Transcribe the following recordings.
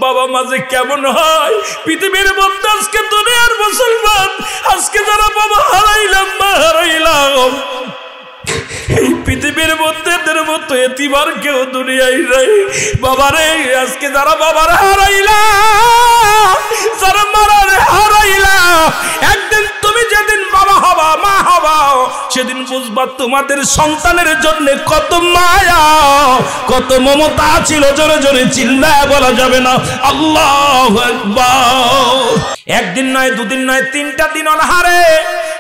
বাবা মাঝে কেমন হয় পৃথিবীর মধ্যে আজকে দুনিয়ার মুসলমান আজকে যারা বাবা হারাইলাম মা হারাইলাম এই পৃথিবীর মধ্যে এদের মতো এতিবার কেউ দুনিয়ায় নাই বাবারে আজকে যারা বাবার হারাইলাম যারা মারার হারাইলাম একদিন তুমি যেদিন বাবা হবা মা হবা সেদিন বুঝবা তোমাদের সন্তানের জন্য কত মায়া কত মমতা ছিল জোরে জোরে চিল্লায় বলা যাবে না আল্লাহু আকবার একদিন নয় দুদিন নয় 3টা দিন অনাহারে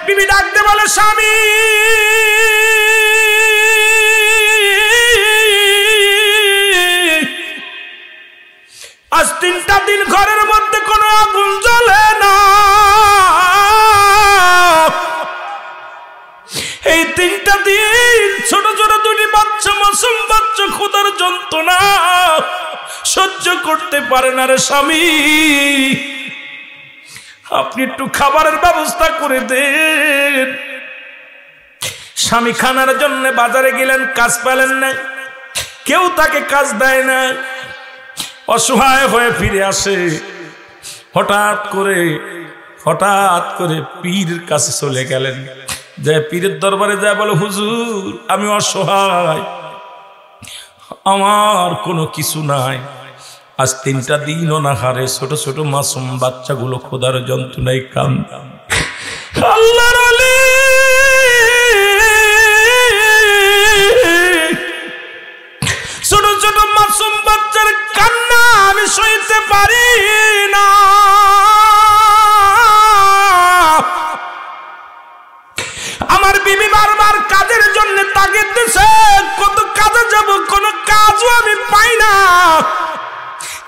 বিবি ডাকতে বলে স্বামী আজ 3টা দিন ঘরের মধ্যে কোনো আগুন জ্বলে না এই 3টা দিন ছোট ছোট দুটি বাচ্চা মাসুম বাচ্চা ক্ষুধার যন্ত্রণা সহ্য করতে পারে না রে স্বামী আপনি একটু খাবারের ব্যবস্থা করে দেন স্বামী খানার জন্য বাজারে গেলেন কাজ পেলেন না কেউ তাকে কাজ দেয় না অসহায় হয়ে ফিরে আসে হঠাৎ করে পীরের কাছে চলে গেলেন যে পীরের দরবারে যায় বলে হুজুর আমি অসহায় আমার কোনো কিছু নাই আজ 3টা দিন অনাহারে ছোট ছোট মাসুম বাচ্চাগুলো খোদার যন্ত্রণায় কান্দে আল্লাহর ওলি ছোট ছোট মাসুম বাচ্চার কান্না আমি সইতে পারি না আমার বিবি বারবার কাজের জন্য তাগিদ দিছে কত কাজে যাব কোন কাজও আমি পাই না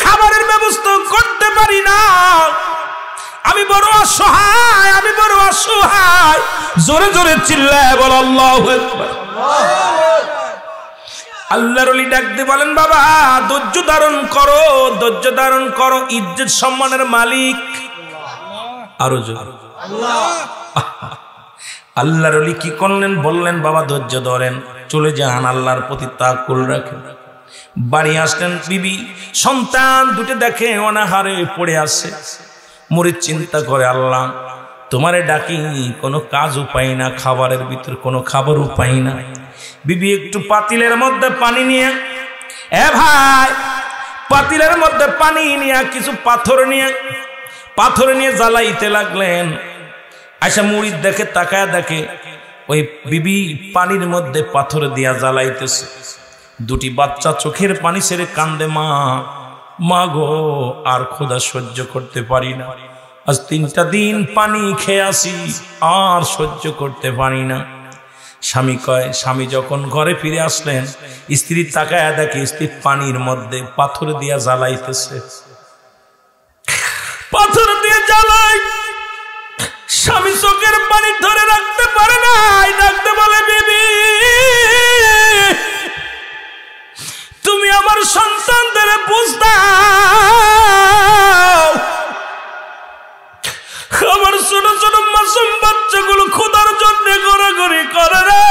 খাবারের ব্যবস্থা করতে পারি না আমি বড় অসহায় জোরে জোরে চিল্লায় বল আল্লাহু আকবার আল্লাহর ওলি ডাকতে বলেন বাবা ধৈর্য ধারণ করো ইজ্জত সম্মানের মালিক আরো জোরে আল্লাহর ওলি কি করলেন বললেন বাবা ধৈর্য ধরেন চলে যান আল্লাহর প্রতি তাওয়াক্কুল রাখেন বাড়ি আসলেন বিবি সন্তান দুটো দেখে অনাহারে পড়ে আছে মুরিদ চিন্তা করে আল্লাহ তোমারে ডাকি কোনো কাজও পাই না খাবারের ভিতর কোনো খাবারও পাই না বিবি একটু পাতিলের মধ্যে পানি নিয়ে ভাই পাতিলের মধ্যে পানি নিয়ে কিছু পাথর নিয়ে জ্বালাইতে লাগলেন আয়সা মুরিদ দেখে তাকায় দেখে ওই বিবি পানির মধ্যে পাথর দিয়া জ্বালাইতেছে দুটি বাচ্চা চোখের পানি ছেড়ে কান্দে মা গো আর ক্ষুধা সহ্য করতে পারি না আজ 3টা দিন পানি খেয়ে আসি আর সহ্য করতে পারি না স্বামী যখন ঘরে ফিরে আসলেন স্ত্রী তাকায় দেখে স্ত্রী পানির মধ্যে পাথর দিয়া জ্বালাইতেছে পাথর দিয়ে জ্বালাই স্বামী চোখের পানি ধরে রাখতে পারে না ডাকতে বলে বিবি তুমি আমার সন্তানদের বুঝ দাও আমার ছোট ছোট মাসুম বাচ্চাগুলো খোদার জন্য গড়াগড়ি করে রে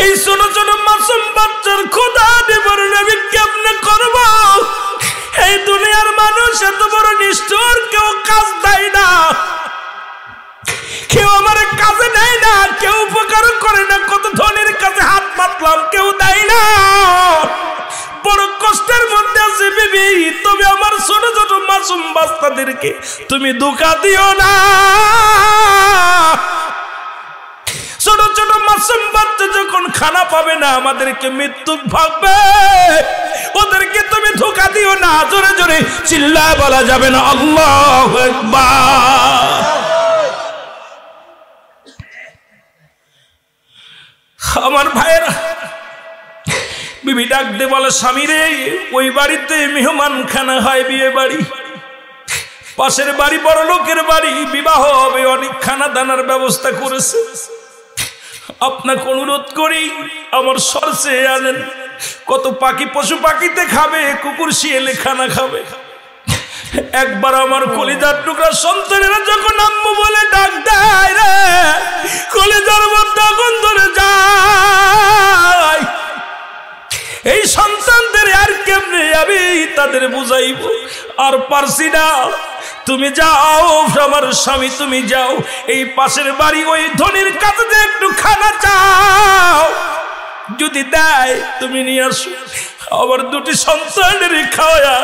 এই ছোট ছোট মাসুম বাচ্চার খোদা নিবারণ আমি কেমনে করব এই দুনিয়ার মানুষ এত বড় নিষ্ঠুর কেউ কাজ দেয় না কেউ আমার কাজে নেয় না কেউ উপকার করে না কত ধনের কাছে হাত পাতলাম কেউ দেয় না বড় কষ্টের মধ্যে আছে বিবি তুমি আমার ছোট ছোট মাসুম বাচ্চাদেরকে তুমি ধোঁকা দিও না ছোট ছোট মাসুম বাচ্চা যখন খানা পাবে না আমাদেরকে মৃত্যু ভাববে ওদেরকে তুমি ধোঁকা দিও না জোরে জোরে চিল্লায় বলা যাবে না আল্লাহু আকবার আমার ভাইয়েরা বিবি ডাক দে বলে স্বামী রে ওই বাড়িতে মেহমান খানা হয় বিয়ে বাড়ি পাশের বাড়ি বড় লোকের বাড়ি বিবাহ হবে অনেক খানা দানার ব্যবস্থা করেছে আপনাকে অনুরোধ করি আমার সরষে আনেন কত পাখি পশু পাখিতে খাবে কুকুর শিয়ালে খানা খাবে একবার আমার কলিজার টুকরা সন্তানেরা যখন আম্মু বলে ডাক দেয় রে কলিজার মধ্যে আগুন ধরে যায় এই সন্তানদের আর কেমনে আমি তাদের বুঝাইব, আর পারছি না। তুমি যাও আমার স্বামী, তুমি যাও এই পাশের বাড়ি ওই ধনির কাছে যে একটু খানা চাও, যদি দেয় তুমি নিয়ে আসো, আবার দুটি সন্তানের খাওয়া।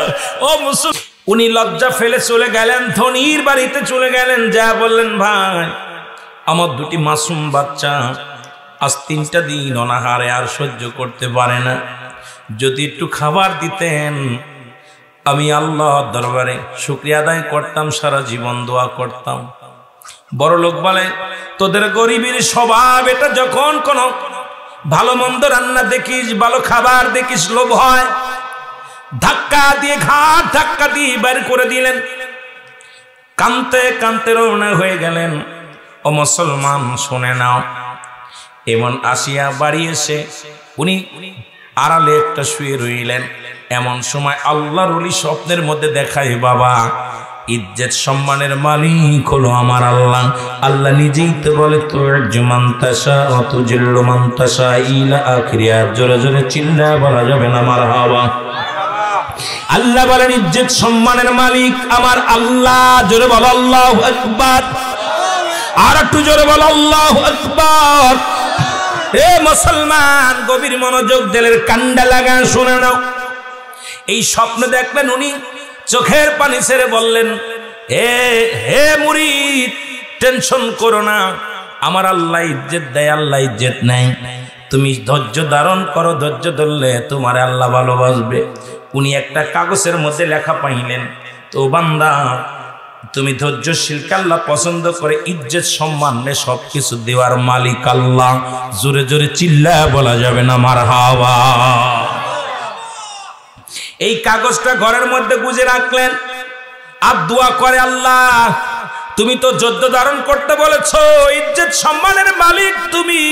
ও মুসলমান, উনি লজ্জা ফেলে চলে গেলেন, ধনির বাড়িতে চলে গেলেন। যা বললেন, ভাই আমার দুটি মাসুম বাচ্চা আজ 3টা দিন অনাহারে আর সহ্য করতে পারে না, যদি একটু খাবার দিতেন আমি আল্লাহর দরবারে শুকরিয়া আদায় করতাম, সারা জীবন দোয়া করতাম। বড় লোক বলে, তোদের গরিবের স্বভাব এটা, যখন কোন ভালো মন্দ রান্না দেখিস, ভালো খাবার দেখিস, লোভ হয়, ধাক্কা দিয়ে ঘাট ধাক্কা দিয়ে বের করে দিলেন। কানতে কানতে রওনা হয়ে গেলেন। ও মুসলমান শুনে নাও, এমন আসিয়া বাড়ি এসে উনি আড়ালে একটা শুয়ে রইলেন। এমন সময় আল্লাহর ওলি স্বপ্নের মধ্যে দেখায়, বাবা ইজ্জত সম্মানের মালিক হলো আমার আল্লাহ। আল্লাহ নিজেই তো বলে, তু'ইজ্জু মান তাশা ওয়া তুযিল্লু মান তাশা ইলা আখিরি আয়াত। জোরে জোরে চিল্লা বলা যাবে না মারহাবা। আল্লাহ বলেন ইজ্জত সম্মানের মালিক আমার আল্লাহ। জোরে বলো আল্লাহু আকবার। আর একটু জোরে বলো আল্লাহু আকবার। এ মুসলমান, গভীর মনোযোগ দিলের কান্ডা লাগা শুনে নাও। এই স্বপ্ন দেখলেন উনি, চোখের পানি ছেড়ে বললেন, হে মুরিদ, টেনশন করো না, আমার আল্লাহ ইজ্জত দেয়, আল্লাহ ইজ্জত নেয়। তুমি ধৈর্য ধারণ করো, ধৈর্য ধরলে তোমার আল্লাহ ভালোবাসবে। উনি একটা কাগজের মধ্যে লেখা পাইলেন, তো বান্দা তুমি ধৈর্যশীল, আল্লাহ পছন্দ করে, ইজ্জত সম্মানে সবকিছু দেওয়ার মালিক আল্লাহ। জোরে জোরে চিল্লা বলা যাবে না মারহাবা। এই কাগজটা ঘরের মধ্যে গুজে রাখলেন আর দোয়া করে, আল্লাহ তুমি তো যুদ্ধ ধারণ করতে বলেছো, ইজ্জত সম্মানের মালিক তুমি।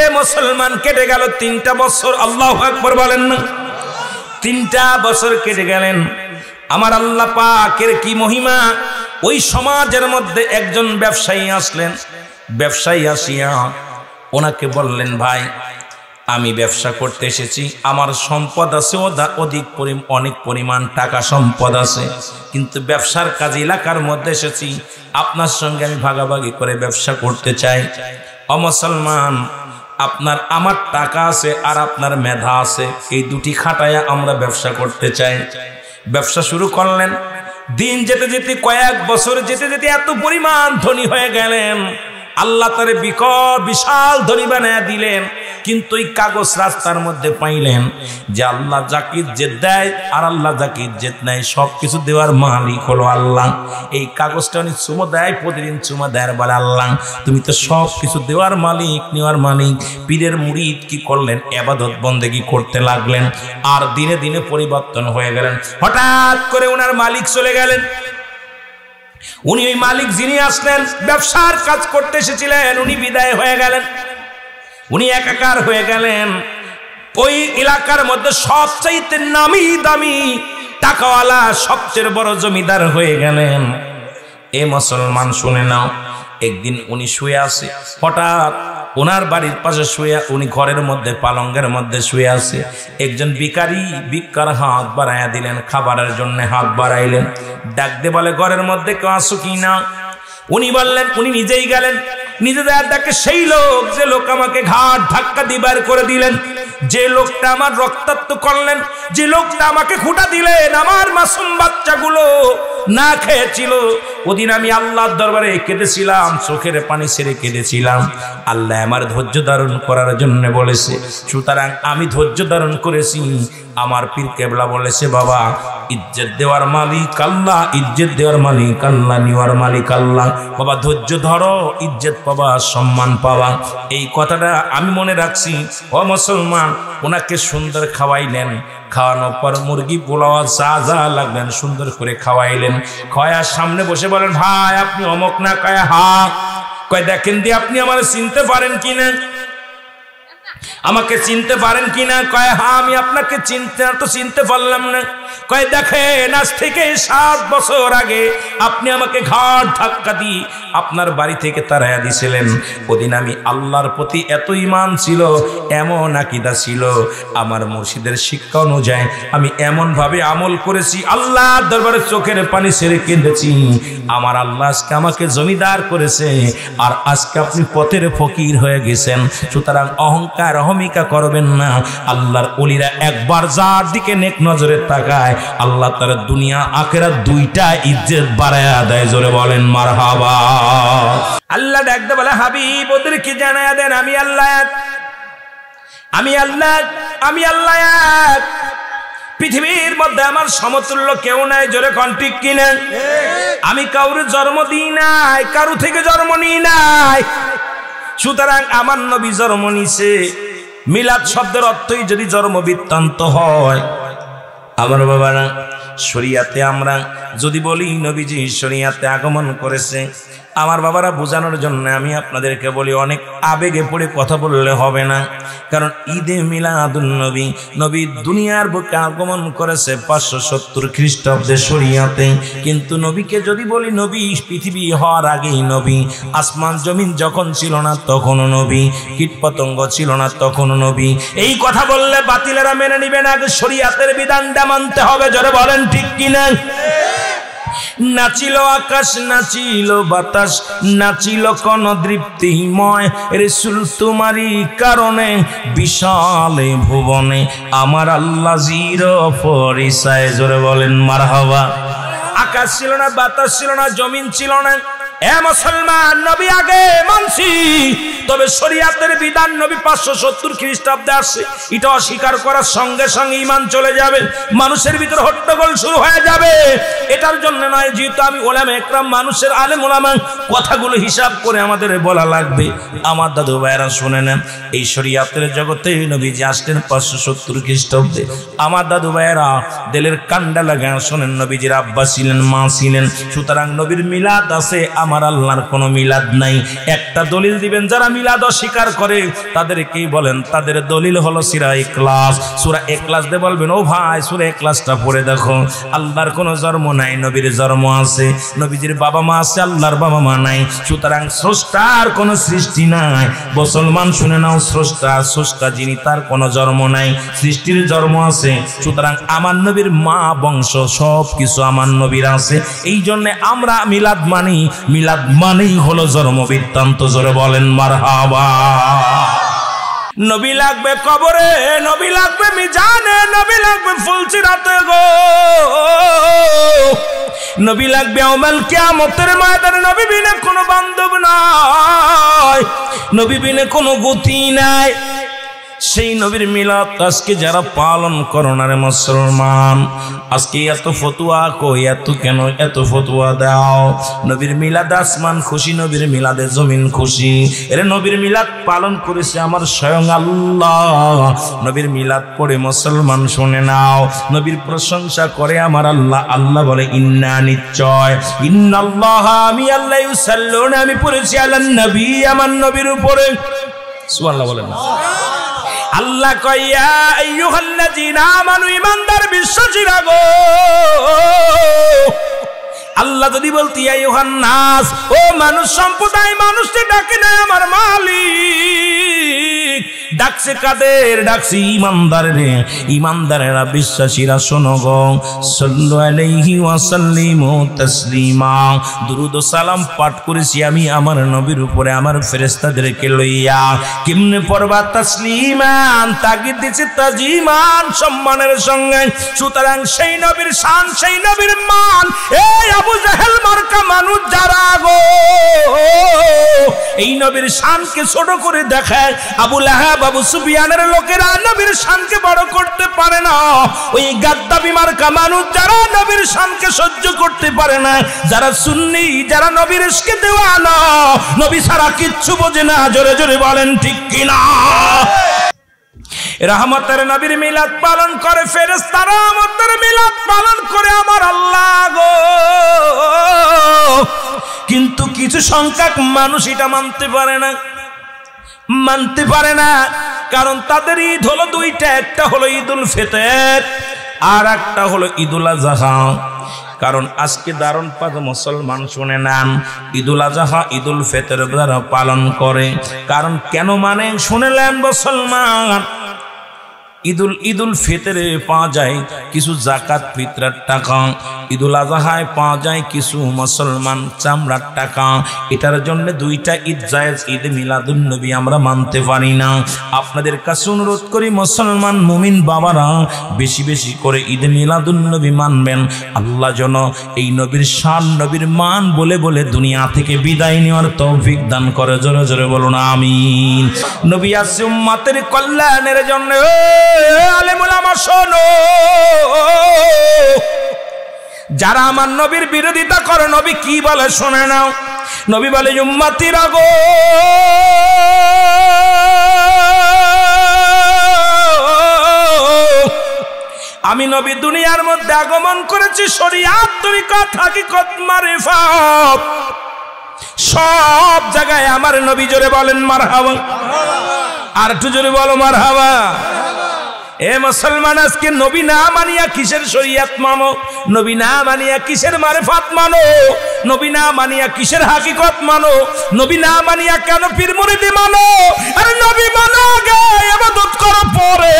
এ মুসলমান, কেটে গেল 3টা বছর। আল্লাহু আকবার বলেন না। 3টা বছর কেটে গেলেন। আমার আল্লাহ পাকের কি মহিমা। ওই সমাজের মধ্যে একজন ব্যবসায়ী আসলেন। ব্যবসায়ী আসিয়া ওনাকে বললেন, ভাই আমি ব্যবসা করতে এসেছি, আমার সম্পদ আছে অনেক পরিমাণ টাকা সম্পদ আছে, কিন্তু ব্যবসার কাজে এলাকার মধ্যে এসেছি, আপনার সঙ্গে আমি ভাগাভাগি করে ব্যবসা করতে চাই। ও মুসলমান, আমার টাকা আছে আর আপনার মেধা আছে, এই দুটি খাটায়া আমরা ব্যবসা করতে চাই। ব্যবসা শুরু করলেন। দিন যেতে যেতে, কয়েক বছর যেতে যেতে এত পরিমাণ ধনী হয়ে গেলেন, আল্লাহ তারে বিশাল ধনী বানায়া দিলেন। কিন্তু এই কাগজ রাস্তার মধ্যে পাইলেন যে আল্লাহ যাকে ইজ্জত দেয় আর আল্লাহ যাকে ইজ্জত নেয়, সবকিছু দেওয়ার মালিক হলো আল্লাহ। এই কাগজটা উনি চুমো দেয়, প্রতিদিন চুমো দেয়, বলে আল্লাহ তুমি তো সবকিছু দেওয়ার মালিক, নেওয়ার মালিক। পীরের মুরিদ কি করলেন, ইবাদত বন্দেগী করতে লাগলেন, আর দিনে দিনে পরিবর্তন হয়ে গেলেন। হঠাৎ করে ওনার মালিক চলে গেলেন। উনি ওই মালিক যিনি আসলেন, ব্যবসার কাজ করতে এসেছিলেন, উনি বিদায় হয়ে গেলেন। উনি একাকার হয়ে গেলেন। ওই এলাকার মধ্যে সবচাইতে নামি দামি টাকাওয়ালা সবচেয়ে বড় জমিদার হয়ে গেলেন। এ মুসলমান শুনে নাও, একদিন উনি শুয়ে আছে, হঠাৎ ওনার বাড়ির পাশে শুয়ে, উনি ঘরের মধ্যে পালঙ্গের মধ্যে শুয়ে আছে, একজন ভিখারি ভিক্ষার হাত বাড়াইয়া দিলেন, খাবারের জন্য হাত বাড়াইলেন। ডাক দিয়ে বলে, ঘরের মধ্যে কেউ আসো কি না? উনি বললেন, উনি নিজেই গেলেন। নিজে দেখে সেই লোক, যে লোক আমাকে ঘাট ধাক্কা দিয়ে বের করে দিলেন, যে লোকটা আমার রক্তাক্ত করলেন, যে লোকটা আমাকে খুঁটা দিলেন, আমার মাসুম বাচ্চাগুলো না খেয়েছিল, ওদিন আমি আল্লাহর দরবারে কেঁদেছিলাম, চোখের পানি ছেড়ে কেঁদেছিলাম। আল্লাহ আমার ধৈর্য ধারণ করার জন্য বলেছে, সুতরাং আমি ধৈর্য ধারণ করেছি। আমার পীর কেবলা বলেছে, বাবা ইজ্জত দেওয়ার মালিক আল্লাহ, ইজ্জত দেওয়ার মালিক আল্লাহ, নেওয়ার মালিক আল্লাহ। বাবা ধৈর্য ধরো, ইজ্জত পাবা, সম্মান পাবা। এই কথাটা আমি মনে রাখছি। ও মুসলমান, ওনাকে সুন্দর খাওয়াইলেন। খাওয়ানোর পর মুরগি পোলাও যা যা লাগলেন সুন্দর করে খাওয়াইলেন। খাওয়ার সামনে বসে বলেন, ভাই আপনি অমক না? কয় হা। কয় দেখেন দিয়ে আপনি আমার চিনতে পারেন কিনা? আমাকে চিনতে পারেন কিনা? কয় হ্যাঁ আমি আপনাকে চিনতে পারলাম না। কয় দেখেন আজ থেকে 7 বছর আগে আপনি আমাকে ঘাট ধাক্কা দিয়ে আপনার বাড়ি থেকে তাড়াইয়া দিয়েছিলেন। ওদিন আমি আল্লাহর প্রতি এত ঈমান ছিল, এমন আকীদা ছিল, আমার মুর্শিদের শিক্ষা অনুযায়ী আমি এমন ভাবে আমল করেছি, আল্লাহর দরবারে চোখের পানি ছেড়ে কেঁদেছি। আমার আল্লাহ আজকে আমাকে জমিদার করেছে, আর আজকে আপনি পথের ফকির হয়ে গেছেন। সুতরাং অহংকার অহমিকা করবেন না। আল্লাহর ওলিরা একবার যার দিকে নেক নজরে তাকায়, আল্লাহ তার দুনিয়া আখিরাত দুইটা ইজ্জত বাড়ায়া দেয়। জোরে বলেন মারহাবা। আল্লাহ ডাকতে বলে হাবিব ওদেরকে জানায়া দেন আমি আল্লাহ, আমি আল্লাহ, আমি আল্লাহ। পৃথিবীর মধ্যে আমার সমতুল্য কেউ নাই। জোরে কোন ঠিক কিনা? আমি কাউরে জন্ম দিই নাই, কারু থেকে জন্ম নিই নাই। সুতরাং আমার নবী জন্ম নিছে। মিলাদ শব্দের অর্থই যদি জন্ম বৃত্তান্ত হয়, আমার বাবারা শরিয়াতে আমরা যদি বলি নবীজি শরিয়াতে আগমন করেছে, আমার বাবারা বোঝানোর জন্য আমি আপনাদেরকে বলি, অনেক আবেগে পড়ে কথা বললে হবে না। কারণ ঈদে মিলাদুন নবী, নবী দুনিয়ার বুকে আগমন করেছে 570 খ্রিস্টাব্দে শরিয়াতে। কিন্তু নবীকে যদি বলি, নবী পৃথিবী হওয়ার আগেই নবী, আসমান জমিন যখন ছিল না তখনও নবী, কীট পতঙ্গ ছিল না তখনও নবী। এই কথা বললে বাতিলেরা মেনে নিবে না, আগে শরিয়াতের বিধানটা মানতে হবে। জোরে বলেন ঠিক কিনা? নাচিল আকাশ, নাচিল বাতাস, নাচিল কোন দৃপ্তিময় রাসূল তোমারই কারণে বিশালে ভুবনে আমার আল্লাহ জির পরিচয়। জোরে বলেন মারহাবা। আকাশ ছিল না, বাতাস ছিল না, জমিন ছিল না। এ মুসলমান, নবী আগে মানছি, তবে শরিয়াতের বিধান নবী 570 খ্রিস্টাব্দে আসছে। এটা অস্বীকার করার সঙ্গে সঙ্গে ঈমান চলে যাবে, মানুষের ভিতর হট্টগোল শুরু হয়ে যাবে। এটার জন্য নয়, যেহেতু আমি ওলামা একরাম, মানুষের আলেম ওলামা, কথাগুলো হিসাব করে আমাদের বলা লাগবে। আমার দাদু ভাইরা শুনে নেন, এই শরিয়াতের জগতে নবীজি আসলেন 570 খ্রিস্টাব্দে। আমার দাদু ভাইরা দিলের কান্ডা লাগা শোনেন, নবীজির আব্বা ছিলেন, মা ছিলেন। সুতরাং নবীর মিলাদ আছে, আমার আল্লাহর কোনো মিলাদ নাই। একটা দলিল দিবেন যারা মিলাদ অস্বীকার করে তাদেরকেই বলেন, তাদের দলিল হলো সূরা ইখলাস। সূরা ইখলাস দিয়ে বলবেন, ও ভাই সূরা ইখলাসটা পড়ে দেখো, আল্লাহর কোনো জন্ম নাই, নবীর জন্ম আছে। নবীজির বাবা মা আছে, আল্লাহর বাবা মা নাই। সুতরাং স্রষ্টার কোনো সৃষ্টি নাই। মুসলমান শুনে নাও, স্রষ্টা যিনি, তার কোনো জন্ম নাই, সৃষ্টির জন্ম আছে। সুতরাং আমার নবীর মা বংশ সব কিছু আমার নবীর আছে। এই জন্য আমরা মিলাদ মানি, মিলাদ মানেই হলো জন্ম বৃত্তান্ত। জোরে বলেন মারহাবা। নবী লাগবে কবরে, নবী লাগবে মিজানে, নবী লাগবে ফুলসিরাতে গো, নবী লাগবে ইয়াউমুল কিয়ামতের ময়দানে। নবী বিনে কোনো বান্ধব নাই, নবী বিনে কোনো গতি নাই। সেই নবীর মিলাদ আজকে যারা পালন করো না রে মুসলমান, আজকে এত ফতোয়া কই, এত ফতোয়া দাও। নবীর মিলাদ আসমান খুশি, নবীর মিলাদে জমিন খুশি। এর নবীর মিলাদ পালন করেছে আমার স্বয়ং আল্লাহ। নবীর মিলাদ পড়ে মুসলমান শুনে নাও, নবীর প্রশংসা করে আমার আল্লাহ। আল্লাহ বলে, ইন্না নিশ্চয়, ইন্নাল্লাহ আমি আল্লাহ, ইউসাল্লুনা আমি পড়েছি আলান নবী আমার নবীর উপরে। সুবহানাল্লাহ বলেন না। আল্লাহ কয়, ইয়া আইয়ুহাল্লাযীনা আমানু, ঈমানদার বিশ্বাসীরা গো। আল্লাহ যদি বলতি ইয়া আইয়ুহান নাস, ও মানুষ সম্প্রদায়, মানুষকে ডাকে না আমার মালিক। ডাকছে কাদের? ডাকছে ঈমানদাররে। ঈমানদারেরা বিশ্বাসীরা শোনো গো, সাল্লু আলাইহি ওয়া সাল্লিমু তাসলিমা। দুরূদ ও সালাম পাঠ করেছি আমি আমার নবীর উপরে আমার ফেরেশতাদেরকে লইয়া। কেমনে পড়বা? তাসলিমান, তাগিদ দিছে তাজিমান, সম্মানের সঙ্গে। সুতরাং সেই নবীর শান, সেই নবীর মান, এই আবু জাহেল মার্কা মানুষ যারা গো এই নবীর শানকে ছোট করে দেখায়, আবু লাহাব আবু সুফিয়ানের লোকেরা নবীর শানকে বড় করতে পারে না। ওই গাদ্দাবি মার্কা মানুষ যারা নবীর শানকে সহ্য করতে পারে না, যারা সুন্নি, যারা নবীর ইশকে দেওয়ানা, নবী ছাড়া কিচ্ছু বোঝে না। জোরে জোরে বলেন ঠিক কিনা? রহমতের নবীর মিলাদ পালন করে ফেরেশতারা, রহমতের মিলাদ পালন করে আমার আল্লাহ গো। কিন্তু কিছু সংখ্যক মানুষ এটা মানতে পারে না, মানতে পারে না। কারণ তাদের ঈদ হলো দুইটা, একটা হলো ঈদুল ফিতর আর একটা হলো ঈদুল আযহা। কারণ আজকে দারুণ পাক মুসলমান শুনে নেন, ঈদুল আযহা ঈদুল ফিতর যারা পালন করে, কারণ কেন মানে শুনেলেন মুসলমান, ঈদুল ফিতরে পাওয়া যায় কিছু যাকাত ফিতরার টাকা, ঈদুল আযহায় পাওয়া যায় কিছু মুসলমান চামড়ার টাকা। এটার জন্য দুইটা ঈদ জায়েজ, ঈদ মিলাদুন নবী আমরা মানতে পারি না। আপনাদের কাছে অনুরোধ করি মুসলমান মুমিন বাবারা বেশি বেশি করে ঈদ মিলাদুন নবী মানবেন। আল্লাহ যেন এই নবীর শান নবীর মান বলে বলে দুনিয়া থেকে বিদায় নেওয়ার তৌফিক দান করে। জোরে জোরে বলুন আমিন। নবী আসছে উম্মতের কল্যাণের জন্য। আলেম ওলামা শোনো, যারা আমার নবীর বিরোধিতা করে নবী কি বলে শুনে নাও। নবী বলে উম্মতিরা গো, আমি নবী দুনিয়ার মধ্যে আগমন করেছি শরীয়ত তরিকত হাকিকত মারিফাত সব জায়গায় আমার নবী। জোরে বলেন মারহাবা, আর একটু জোরে বলো মারহাবা। এ মুসলমান, আজকে নবী না মানিয়া কিসের শরীয়ত মানো, নবী না মানিয়া কিসের মারিফাত মানো, নবী না মানিয়া কিসের হাকিকত মানো, নবী না মানিয়া কেন পীর মুরিদি মানো? আরে নবী মানো আগে, ইবাদত করো পরে।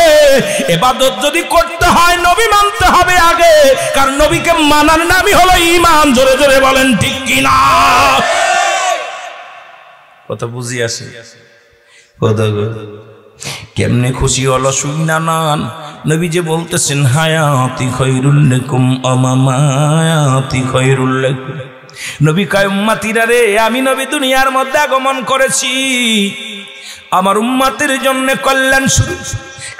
ইবাদত যদি করতে হয় নবী মানতে হবে আগে, কারণ নবীকে মানার নামই হলো ঈমান। জোরে জোরে বলেন ঠিক কি না? কথা বুঝি আসে? কথা কেমনে খুশি হলো শুইনা নান। নবী যে বলতেছেন হায়াতি খায়রুল লাকুম আমামায়াতি খায়রুল লাকুম। নবী কয় উম্মতিরা রে, আমি নবী দুনিয়ার মধ্যে আগমন করেছি আমার উম্মতের জন্য কল্যাণ শুরু।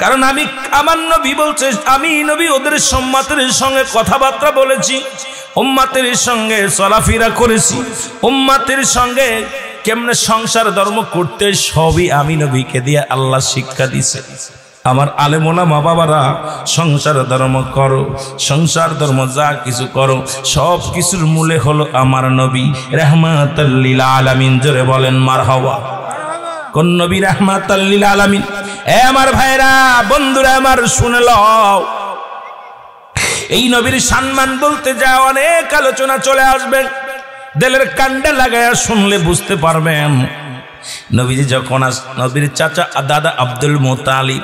কারণ আমি আমার নবী বলছে, আমি নবী ওদের উম্মতের সঙ্গে কথাবার্তা বলেছি, উম্মতের সঙ্গে চলাফেরা করেছি, উম্মতের সঙ্গে কেমনে সংসার ধর্ম করতে সবই আমি নবীকে দিয়ে আল্লাহ শিক্ষা দিছে। আমার আলেম ওলামা বাবারা সংসার ধর্ম করো, সংসার ধর্ম যা কিছু করো সব কিছুর মূলে হলো আমার নবী রাহমাতাল লিল আলামিন। জোরে বলেন মারহাবা। কোন নবী? রাহমাতাল লিল আলামিন। এ আমার ভাইরা বন্ধুরা আমার শুনে লও, এই নবীর সম্মান বলতে যা অনেক আলোচনা চলে আসবে, দিলের কান্ডে লাগায়া শুনলে বুঝতে পারবেন। নবীজি যখন নবীর চাচা দাদা আব্দুল মুত্তালিব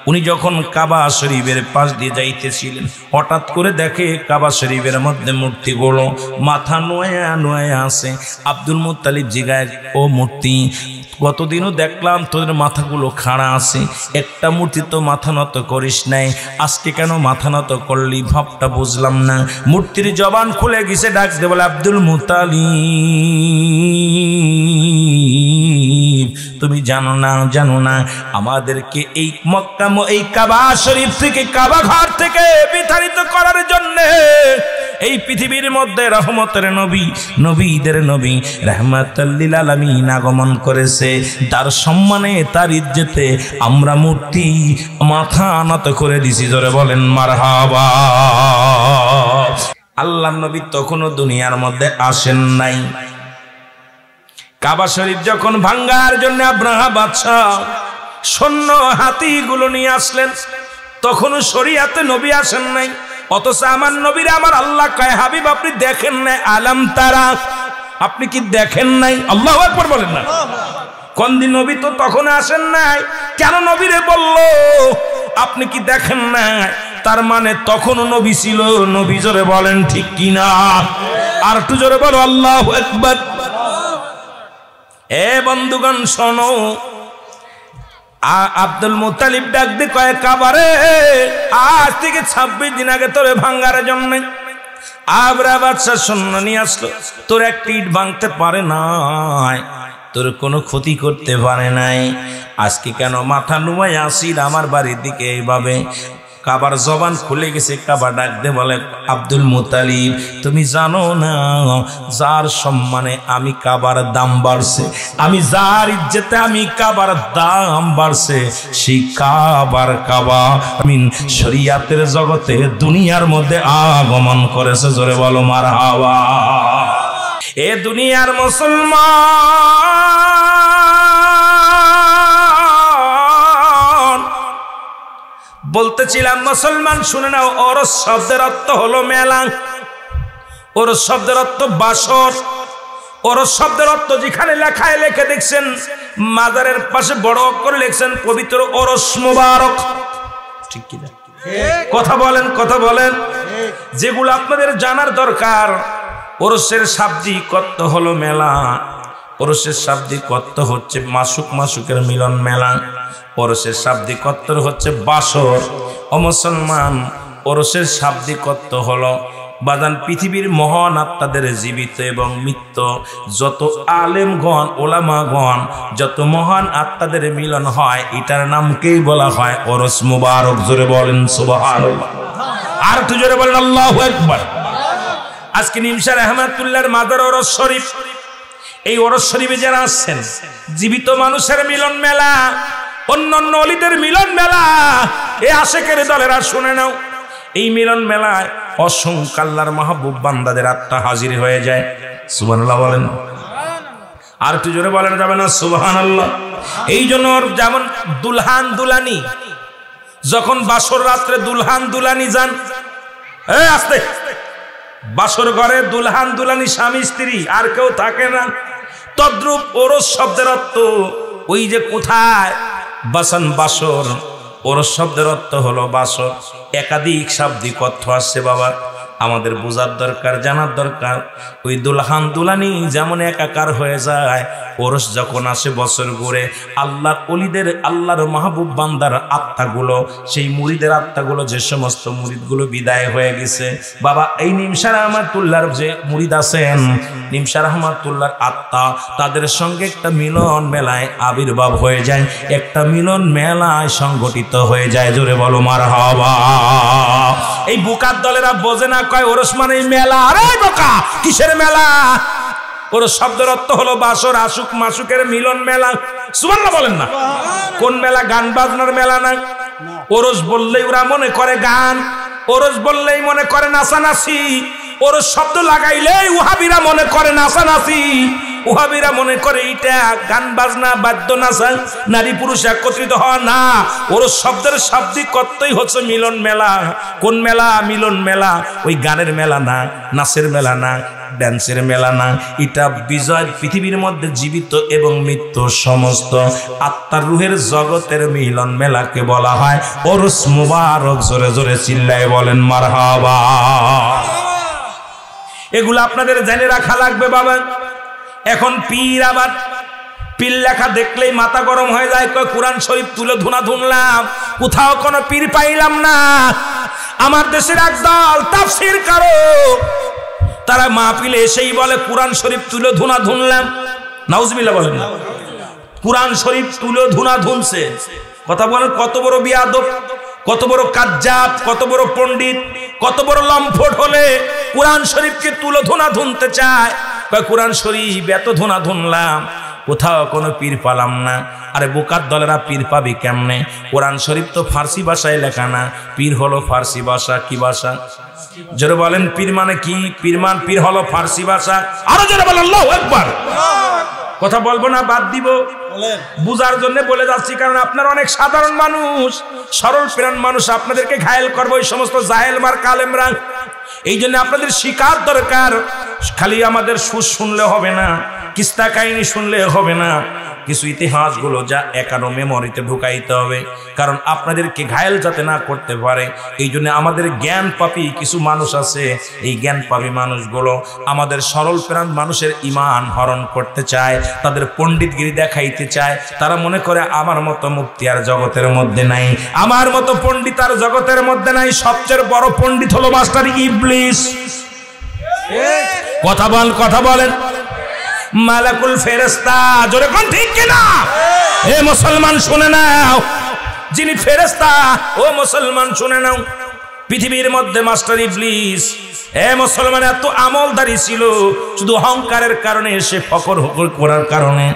উনি যখন কাবা শরীফের পাশ দিয়ে যাইতেছিলেন, হঠাৎ করে দেখে কাবা শরীফের মধ্যে মূর্তিগুলো মাথা নোয়া নোয়া আছে। আব্দুল মুত্তালিব জিগায়, ও মূর্তি, গতদিনও দেখলাম তোদের মাথাগুলো খাড়া আছে, একটা মূর্তি তো মাথা নত করিস নাই, আজকে কেন মাথা নত করলি? ভাবটা বুঝলাম না। মূর্তির জবান খুলে গেছে, ডাক দে বলে আব্দুল মুত্তালিব, তুমি জানো না আমাদেরকে এই মক্কা এই কাবা শরীফ থেকে কাবা ঘর থেকে বিতাড়িত করার জন্য এই পৃথিবীর মধ্যে রহমতের নবী, নবীদের নবী রাহমাতাল লিল আলামিন আগমন করেছে। তার সম্মানে তার ইজ্জতে আমরা মূর্তি মাথা নত করে দিছি। জোরে বলেন মারহাবা। আল্লাহর নবী তখনও দুনিয়ার মধ্যে আসেন নাই। কাবা শরীফ যখন ভাঙ্গার জন্য আব্রাহা বাদশাহ সৈন্য হাতিগুলো নিয়ে আসলেন, তখনও শরীয়তে নবী আসেন নাই। অথচ আমার নবীর আমার আল্লাহ কয়, হাবিব আপনি দেখেন নাই? আলাম তারা, আপনি কি দেখেন নাই? আল্লাহু আকবার বলেন না। কোন দিন নবী তো তখন আসেন নাই, কেন নবীরে বলল আপনি কি দেখেন নাই? তার মানে তখনও নবী ছিল। নবী জোরে বলেন ঠিক কিনা? আর একটু জোরে বলো আল্লাহু আকবার। এ বন্ধুগণ শোনো, আব্দুল মুত্তালিব ডাক দিয়ে কয়, কাবারে আজ থেকে 26 দিন আগে তোরে ভাঙ্গার জন্য আবরা বাদশা সৈন্য নিয়ে আসলো। তোর একটা ইট ভাঙতে পারে নাই, তোর কোনো ক্ষতি করতে পারে নাই। আজকে কেন মাথা নুমাই আসির আমার বাড়ির দিকে এইভাবে? কাবার জবান খুলে গেছে। কাবা ডাক দে বলে, আব্দুল মুত্তালিব তুমি জানো না যার সম্মানে আমি কাবার দাম বাড়ছে, আমি যার ইজ্জতে আমি কাবার দাম বাড়ছে, সেই কাবা আমিন শরীয়তের জগতে দুনিয়ার মধ্যে আগমন করেছে। জোরে বলো মারহাবা। এ দুনিয়ার মুসলমান বলতেছিলাম মুসলমান শুনে নাও, ওরস শব্দের অর্থ হলো মেলা, ওরস শব্দের অর্থ বাসর, ওরস শব্দের অর্থ যেখানে লেখায় লেখে দেখছেন মাজারের পাশে বড় অক্ষরে লিখছেন পবিত্র ওরস মুবারক। ঠিক কি না? কথা বলেন, কথা বলেন। যেগুলো আপনাদের জানার দরকার। ওরসের শাব্দিক অর্থ হলো মেলা, ওরসের শাব্দিক অর্থ হচ্ছে মাসুক, মাসুকের মিলন মেলা। ওরসের শাব্দিক অর্থ হচ্ছে বাসর। ও মুসলমান, ওরসের শাব্দিক অর্থ হলো বাদান পৃথিবীর মহান আত্মাদের জীবিত এবং মৃত্যু যত আলেমগণ ওলামাগণ যত মহান আত্মাদের মিলন হয় এটার নামকেই বলা হয় ওরস মুবারক। জোরে বলেন সুবহানাল্লাহ, আর একটু জোরে বলেন আল্লাহু আকবার। আজকে নিমশা রহমাতুল্লাহর মাজার ওরস শরীফ, এই ওরস শরীফে যারা আসছেন জীবিত মানুষের মিলন মেলা, অন্যান্য অলিদের মিলন মেলা। এই আশেকের দলেরা শুনে নাও, এই মিলন মেলায় অসংখ্য আল্লাহর মাহবুব বান্দাদের আত্মা হাজির হয়ে যায়। সুবহানাল্লাহ বলেন, আর একটু জোরে বলেন যাবে না সুবহানাল্লাহ। এই জন্য যেমন দুলহান দুলানি, যখন বাসর রাত্রে দুলহান দুলানি যান, আস্তে, বাসর ঘরে দুলহান দুলানি স্বামী স্ত্রী আর কেউ থাকে না। তদ্রূপ ওরস শব্দের অর্থ ওই যে কোথায় বাসান বাসর, ওরস শব্দের অর্থ হলো বাসর। একাধিক শাব্দিক অর্থ আসছে বাবা, আমাদের বোঝার দরকার, জানার দরকার। ওই দুলহান দুলানি যেমন একাকার হয়ে যায়, ওরস যখন আসে বছর ঘুরে আল্লাহর ওলিদের, আল্লাহর মাহবুব বান্দার আত্মাগুলো, সেই মুরিদের আত্মাগুলো, যে সমস্ত মুরিদগুলো বিদায় হয়ে গেছে বাবা, এই নিমশা রহমাতুল্লাহর যে মুরিদ আছেন, নিমশা রহমাতুল্লাহর আত্মা, তাদের সঙ্গে একটা মিলন মেলায় আবির্ভাব হয়ে যায়, একটা মিলন মেলায় সংগঠিত হয়ে যায়। জোরে বলো মারহাবা। এই বুকার দলেরা বোঝে না, কয় ওরস মানে মেলা। আরে বোকা, কিসের মেলা? ওরস শব্দের অর্থ হলো বাসর, আশুক মাসুকের মিলন মেলা। সুবহানাল্লাহ বলেন না। কোন মেলা? গান বাজনার মেলা না। ওরস বললেই ওরা মনে করে গান, ওরস বললেই মনে করে নাচানাচি, ওরস শব্দ লাগাইলেই ওহাবিরা মনে করে নাচানাচি, ওহাবিরা মনে করে এটা গান বাজনা, বাদ্য নাচা, নারী পুরুষ একত্রিত হওয়া না। ওরস শব্দের শাব্দিক অর্থই হচ্ছে মিলন মেলা। কোন মেলা? মিলন মেলা। ওই গানের মেলা না, নাচের মেলা না, ড্যান্সের মেলা না। এটা বিজয় পৃথিবীর মধ্যে জীবিত এবং মৃত্যু সমস্ত আত্মার রুহের জগতের মিলন মেলাকে বলা হয় ওরস মুবারক। জোরে জোরে চিল্লায় বলেন মারহাবা। এগুলো আপনাদের জেনে রাখা লাগবে বাবা। এখন পীর, আবার পীর লেখা দেখলেই মাথা গরম হয়ে যায়, কয় কোরআন শরীফ তুলে ধুনা ধুনলাম, কোথাও কোনো পীর পাইলাম না। আমার দেশের একদল তাফসীর কারো, তারা মাহফিলে এসেই বলে কোরআন শরীফ তুলে ধুনা ধুনলাম। নাউজুবিল্লাহ বলেন না। কোরআন শরীফ তুলে ধুনা ধুনছে। কথা বলেন, কত বড় বিয়াদব, কত বড় কাজ্জাব, কত বড় পণ্ডিত, কত বড় লম্পট হলে কোরআন শরীফকে তুলে ধুনা ধুনতে চায়। কোরআন শরীফ এত ধুনা ধুনলাম, কোথাও কোনো পীর পালাম না। আরে বোকার দলেরা পীর পাবি কেমনে? কোরআন শরীফ তো ফার্সি ভাষায় লেখা না, পীর হলো ফার্সি ভাষা। কি ভাষা? জোরে বলেন, পীর মানে কি? পীর হলো ফার্সি ভাষা। আরো জোরে বলেন আল্লাহু আকবার। কথা বলবো না, বাদ দিব, বুঝার জন্য বলে যাচ্ছি, কারণ আপনারা অনেক সাধারণ মানুষ, সরল প্রাণ মানুষ, আপনাদেরকে ঘায়েল করবো ওই সমস্ত জাহেল মার কালেমরা। এই জন্য আপনাদের শিকার দরকার। খালি আমাদের সুর শুনলে হবে না, কিস্তা কাহিনী শুনলে হবে না, কিছু ইতিহাসগুলো যা একানো মেমোরিতে ঢুকাইতে হবে, কারণ আপনাদেরকে ঘায়েল যাতে না করতে পারে। এই জন্য আমাদের জ্ঞান পাপী কিছু মানুষ আছে, এই জ্ঞান পাপী মানুষগুলো আমাদের সরল প্রাণ মানুষের ঈমান হরণ করতে চায়, তাদের পণ্ডিতগিরি দেখাইতে চায়। তারা মনে করে আমার মতো মুক্তি আর জগতের মধ্যে নাই, আমার মতো পণ্ডিত আর জগতের মধ্যে নাই। সবচেয়ে বড় পণ্ডিত হলো মাস্টার ইবলিস। কথা বলেন। মালাকুল ফেরেশতা। জোরে কোন ঠিক কিনা? এ মুসলমান শুনে নাও, যিনি ফেরেশতা, ও মুসলমান শুনে নাও, পৃথিবীর মধ্যে মাস্টার ইবলিস মুসলমান এত আমলদারি ছিল, শুধু অহংকারের কারণে সে ফকর হকর করার কারণে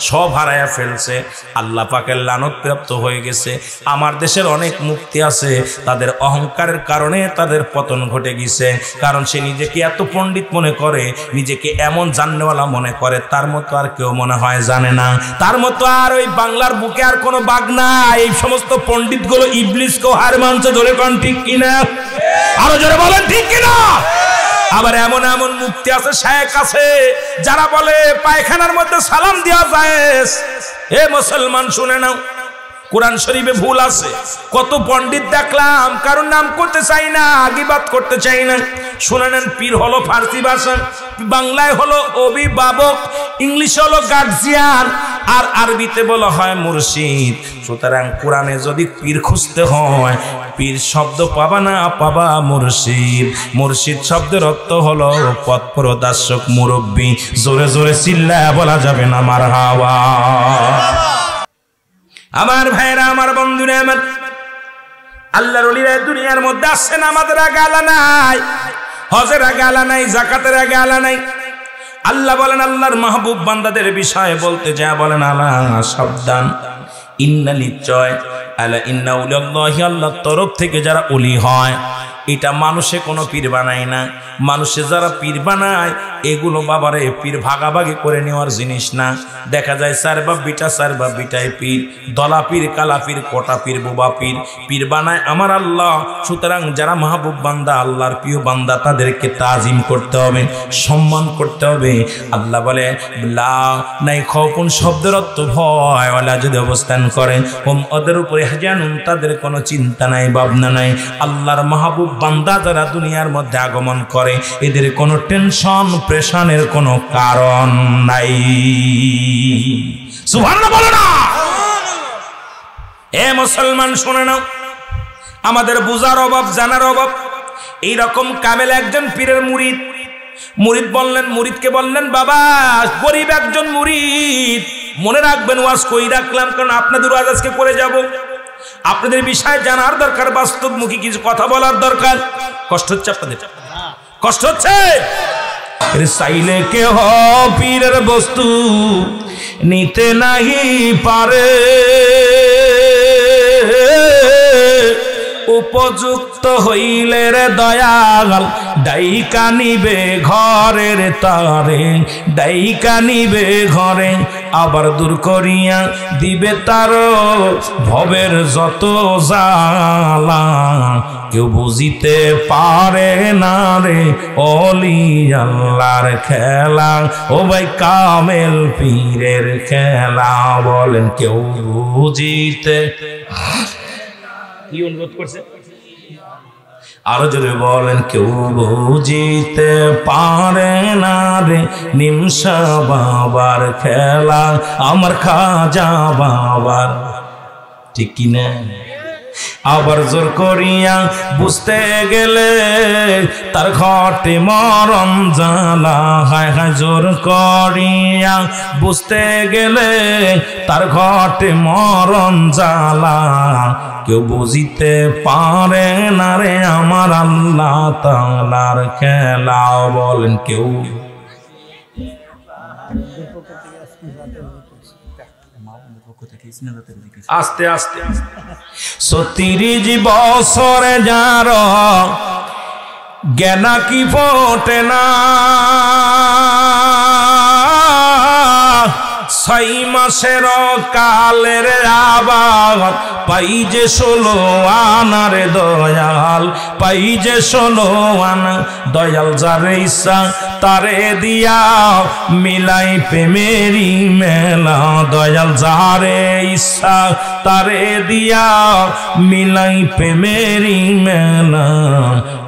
সব হারায়া ফেলছে, আল্লাহ পাকের লানত প্রাপ্ত হয়ে গেছে। আমার দেশের অনেক মুফতি আছে, তাদের অহংকারের কারণে তাদের পতন ঘটে গেছে। কারণ সে নিজেকে এত পণ্ডিত মনে করে, নিজেকে এমন জাননেওয়ালা মনে করে, তার মতো আর কেউ মনে হয় জানে না, তার মতো আর ওই বাংলার বুকে আর কোনো বাঘ না। এই সমস্ত পণ্ডিত গুলো ইবলিসকেও হার মানছে। জোরে কোন ঠিক কিনা? আরো জোরে বলেন ঠিক কিনা? আবার এমন এমন মুফতি আছে, শায়েখ আছে, যারা বলে পায়খানার মধ্যে সালাম দেওয়া যায়। মুসলমান শুনে নাও, কোরআন শরীফে ভুল আছে। কত পণ্ডিত দেখলাম, কারণ নাম করতে চাই না, গীবাত করতে চাই না। শুনে নেন, পীর হলো ফার্সি ভাষা, বাংলায় হলো অভিভাবক, ইংলিশে হলো গার্জিয়ান, আর আরবিতে বলা হয় মুর্শিদ। সুতরাং কোরআনে যদি পীর খুঁজতে হয়, পীর শব্দ পাবা না, পাবা মুর্শিদ। মুর্শিদ শব্দের অর্থ হলো পথ প্রদর্শক, মুরব্বী। জোরে জোরে চিল্লায়া বলা যাবে না মারহাবা। আমার ভাইরা, আমার বন্ধুরা, আমার আল্লাহর ওলিরা দুনিয়ার মধ্যে আসছে, নামাজের আগে আলা নাই, হজের আগে আলা নাই, যাকাতের আগে আলা নাই। আল্লাহ বলেন, আল্লাহর মাহবুব বান্দাদের বিষয়ে বলতে যা বলেন, আলা সাবধান, ইন্না নিশ্চয়, আলা ইন্না উলিয়াল্লাহি, আল্লাহর তরফ থেকে যারা ওলি হয়, এটা মানুষে কোনো পীর বানায় না। মানুষে যারা পীর বানায়, এগুলো বাবারে পীর ভাগাভাগি করে নেওয়ার জিনিস না। দেখা যায় চার বাপ বিটায় পীর, দলা পীর, কালা পীর, কোটা পীর, বোবা পীর, পীর বানায় আমার আল্লাহ। সুতরাং যারা মাহবুব বান্দা, আল্লাহর প্রিয় বান্দা, তাদেরকে তাজিম করতে হবে, সম্মান করতে হবে। আল্লাহ বলে, লা নাই খৌফুন শব্দের অর্থ ভয়, ওয়ালা যদি অবস্থান করে, হোম ওদের উপরে হাজানুন, তাদের কোনো চিন্তা নাই, ভাবনা নাই। আল্লাহর মাহবুব বান্দা যারা দুনিয়ার মধ্যে আগমন করে, এদের কোনো টেনশন প্রেশানের কোনো কারণ নাই। সুবহানাল্লাহ বলো না? মুসলমান শুনে নাও, আমাদের বুঝার অভাব, জানার অভাব। এইরকম কামেল একজন পীরের মুরিদ, মুরিদ বললেন, মুরিদকে বললেন, বাবা গরিব একজন মুরিদ, মনে রাখবেন ওয়াজ কই রাখলাম, কারণ আপনাদের ওয়াজ আজকে করে যাব, আপনাদের বিষয় জানার দরকার, বাস্তবমুখী কিছু কথা বলার দরকার। কষ্ট হচ্ছে আপনাদের? কষ্ট হচ্ছে? চাইলে কেহ পীরের বস্তু নিতে নাহি পারে, উপযুক্ত হইলে রে দয়াল ডাইকা নিবে ঘরের তারে, ডাইকা নিবে ঘরে, আবার দূর করিয়া দিবে তার ভবের যত জ্বালা। কেউ বুঝিতে পারে না রে ওলি আল্লাহর খেলা, ও ভাই কামেল পীরের খেলা। বলেন, কেউ বুঝিতে, কি অনুরোধ করছে? আরো জোরে বলেন, কেউ বুঝিতে পারে না রে নিমসা বাবার খেলা, আমার খাজা বাবার। ঠিক কিনা? আবার জোর করিয়া বুঝতে গেলে তার ঘটে মরণ জ্বালা, হায় হায় জোর করিয়া বুঝতে গেলে তার ঘটে মরণ জ্বালা। কেউ বুঝিতে পারে না রে আমার আল্লাহ তাআলার খেলা। বলেন, কেউ আস্তে আস্তে ৩৬ বছরে যার জ্ঞানা কি ফোটে না, ৬ মাসের কালের আবার পাই যে ১৬ আনারে দয়াল, পাই যে ১৬ আনা। দয়াল যারে ইচ্ছা তারে দিয়া মিলাই প্রেমেরি মেলা, দয়াল যারে ইচ্ছা তারে দিয়া মিলাই প্রেমেরি মেলা।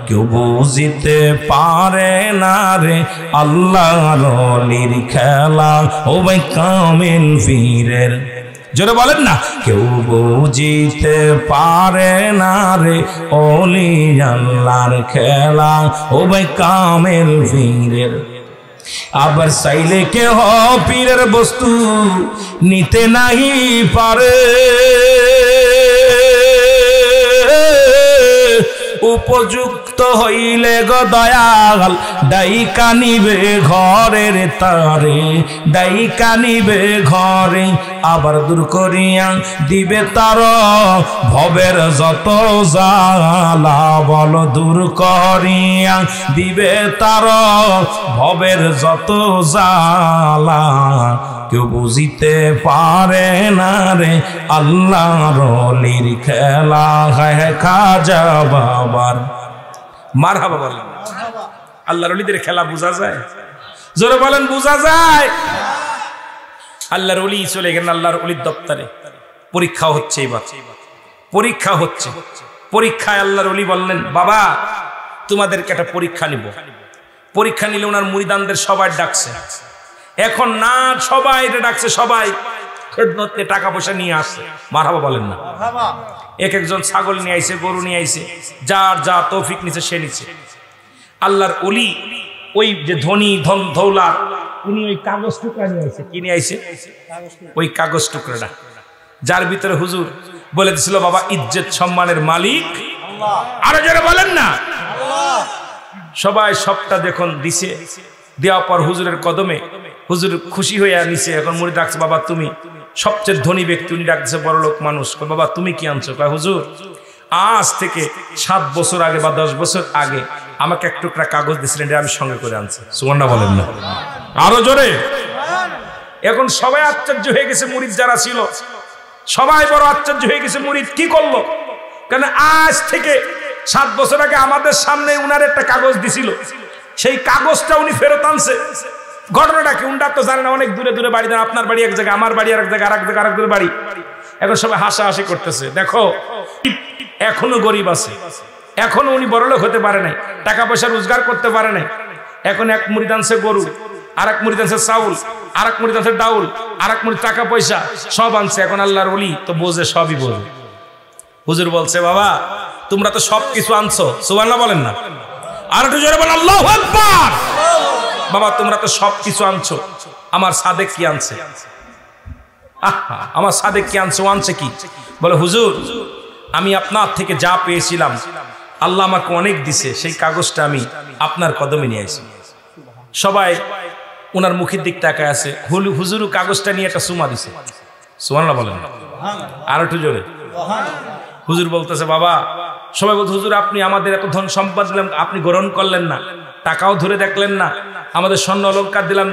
কেউ বুঝিতে পারে না রে আল্লাহর ওলির খেলা, ও ভাই কামেল পীরের। জোরে বলেন না, কেউ বুঝিতে পারে না রে ওলি আল্লাহর খেলা, ও ভাই কামেল পীরের। আবার চাইলে কেহ পীরের বস্তু নিতে নাহি পারে, উপযুক্ত হইলে গো দয়াল ডাইকা নিবে ঘরের তারে, ডাইকা নিবে ঘরে, আবার দূর করিয়া দিবে তার ভবের যত জ্বালা, বল দূর করিয়া দিবে তার ভবের যত জ্বালা। কেউ বুঝিতে পারে না রে আল্লাহর ওলির খেলা, হয় খাজা বাবার। মারহাবা বলেন। আল্লাহর ওলিদের খেলা বোঝা যায়? জোরে বলেন, বোঝা যায়? আল্লাহর ওলি চলে গেলেন আল্লাহর ওলির দপ্তরে। পরীক্ষা হচ্ছে, এবার পরীক্ষা হচ্ছে। পরীক্ষায় আল্লাহর ওলি বললেন, বাবা তোমাদেরকে একটা পরীক্ষা নিব। পরীক্ষা নিলে ওনার মুরিদানদের সবাই ডাকছে। এখন না সবাই ডাকছে, সবাই খেদমতে টাকা পয়সা নিয়ে আসছে। মারহাবা বলেন না? এক একজন ছাগল নিয়ে আইছে, গরু নিয়ে আইছে, যার যা তৌফিক নিছে সে নিছে। আল্লাহর ওলি ওই যে ধনী ধন ধৌলা, উনি ওই কাগজ টুকরা নিয়ে আইছে। কি নিয়ে আইছে? ওই কাগজ টুকরাটা, যার ভিতরে হুজুর বলে দিছিল, বাবা ইজ্জত সম্মানের মালিক আল্লাহ। আরো যারা বলেন না আল্লাহ। সবাই সবটা যখন দিছে, দেওয়ার পর হুজুরের কদমে, হুজুর খুশি হয়ে নিছে। এখন মুড়ি ডাকছে, বাবা তুমি সবচেয়ে ধনী ব্যক্তি, উনি ডাকছে বড় লোক মানুষ। বাবা তুমি কি আনছো? কয় হুজুর আজ থেকে 7 বছর আগে বা 10 বছর আগে আমাকে এক টুকরা কাগজ দিয়েছিলেন, আমি সঙ্গে করে আনছি। সুবহানাল্লাহ বলেন না? আরো জোরে। এখন সবাই আশ্চর্য হয়ে গেছে, মুরিদ যারা ছিল সবাই বড় আশ্চর্য হয়ে গেছে। মুরিদ কি করলো? কেন আজ থেকে 7 বছর আগে আমাদের সামনে উনার একটা কাগজ দিছিল, সেই কাগজটা উনি ফেরত আনছে। ঘটনাটা কি উনটা তো জানে না, অনেক দূরে দূরে বাড়ি, আপনার বাড়ি এক জায়গায়, আমার বাড়ি আরেক জায়গায়, আরেক জায়গায় আরেক দূরে বাড়ি। এখন সবাই হাসাহাসি করতেছে, দেখো এখনো গরিব আছে, এখনো উনি বড়লোক হতে পারে নাই, টাকা পয়সা রোজগার করতে পারে নাই। এখন এক মুরিদ আনছে গরু, আর এক মুরিদ আনছে চাউল, আর এক মুরিদ আনছে ডাউল, আর এক মুরিদ টাকা পয়সা সব আনছে। এখন আল্লাহর ওলি তো বোঝে, সবই বোঝে। হুজুর বলছে, বাবা তোমরা তো সব কিছু আনছো। সুবহানাল্লাহ বলেন না? আর একটু জোরে বলেন আল্লাহু আকবার। বাবা তোমরা তো সব কিছু আনছো, আমার সাদেক কি আনছে? আমার সাদেক কি আনছে? ও আনছে কি? বলে হুজুর আমি আপনার থেকে যা পেয়েছিলাম আল্লাহ আমাকে অনেক দিছে, সেই কাগজটা আমি আপনার কদমে নিয়ে আসি। সবাই ওনার মুখের দিক তাকায় আছে। হুজুর কাগজটা নিয়ে একটা চুমা দিছে। সুবহানাল্লাহ বলেন। আর একটু জোরে। হুজুর বলতেছে, বাবা সবাই বলতে, হুজুর আপনি আমাদের এত ধন সম্পদ দিলাম, আপনি গ্রহণ করলেন না, টাকাও ধরে দেখলেন না, আমাদের স্বর্ণ অলংকার দিলাম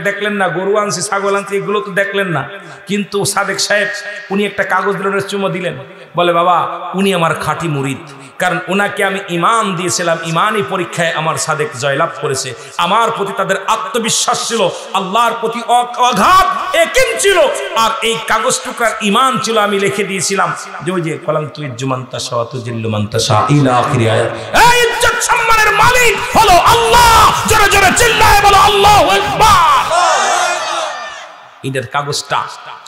দেখলেন না, গরু আনছি, ছাগল আনছি, এগুলো তো দেখলেন না। কিন্তু সাদেক সাহেব উনি একটা কাগজ দিলেন, চুমো দিলেন। বলে বাবা উনি আমার খাঁটি মুরিদ, কারণ ওনাকে আমি ইমান দিয়েছিলাম, ইমানই পরীক্ষায় আমার সাদেক জয়লাভ করেছে। আমার প্রতি তাদের আত্মবিশ্বাস ছিল, আল্লাহর প্রতি অগাধ ইয়াকিন ছিল, আর এই কাগজ টুকরার ইমান ছিল। আমি লিখে দিয়েছিলাম যে ওই যে কলাম তুই জুমান্তা শাওয়াতু জিল্লু মান্তাশা ইলা আখির আয়াত। এই ইজ্জত সম্মানের মালিক হলো আল্লাহ। জোরে জোরে চিল্লায়ে বলো আল্লাহু আকবার। ঈদের কাগজটা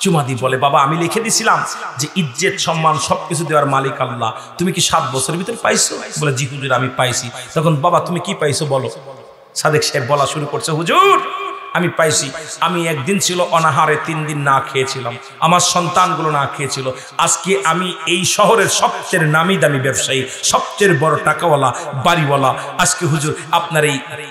চুমা দিয়ে বলে, বাবা আমি লিখে দিছিলাম যে ইজ্জত সম্মান সবকিছু দেওয়ার মালিক আল্লাহ, তুমি কি 7 বছরের ভিতরে পাইছো? বলে জি হুজুর আমি পাইছি। তখন বাবা তুমি কি পাইছো বলো। সাদেক সাহেব বলা শুরু করছে, হুজুর আমি পাইছি, আমি একদিন ছিল অনাহারে 3 দিন না খেয়েছিলাম, আমার সন্তানগুলো না খেয়েছিল। আজকে আমি এই শহরের সবচেয়ে নামি দামি ব্যবসায়ী, সবচেয়ে বড় টাকাওয়ালা, বাড়িওয়ালা। আজকে হুজুর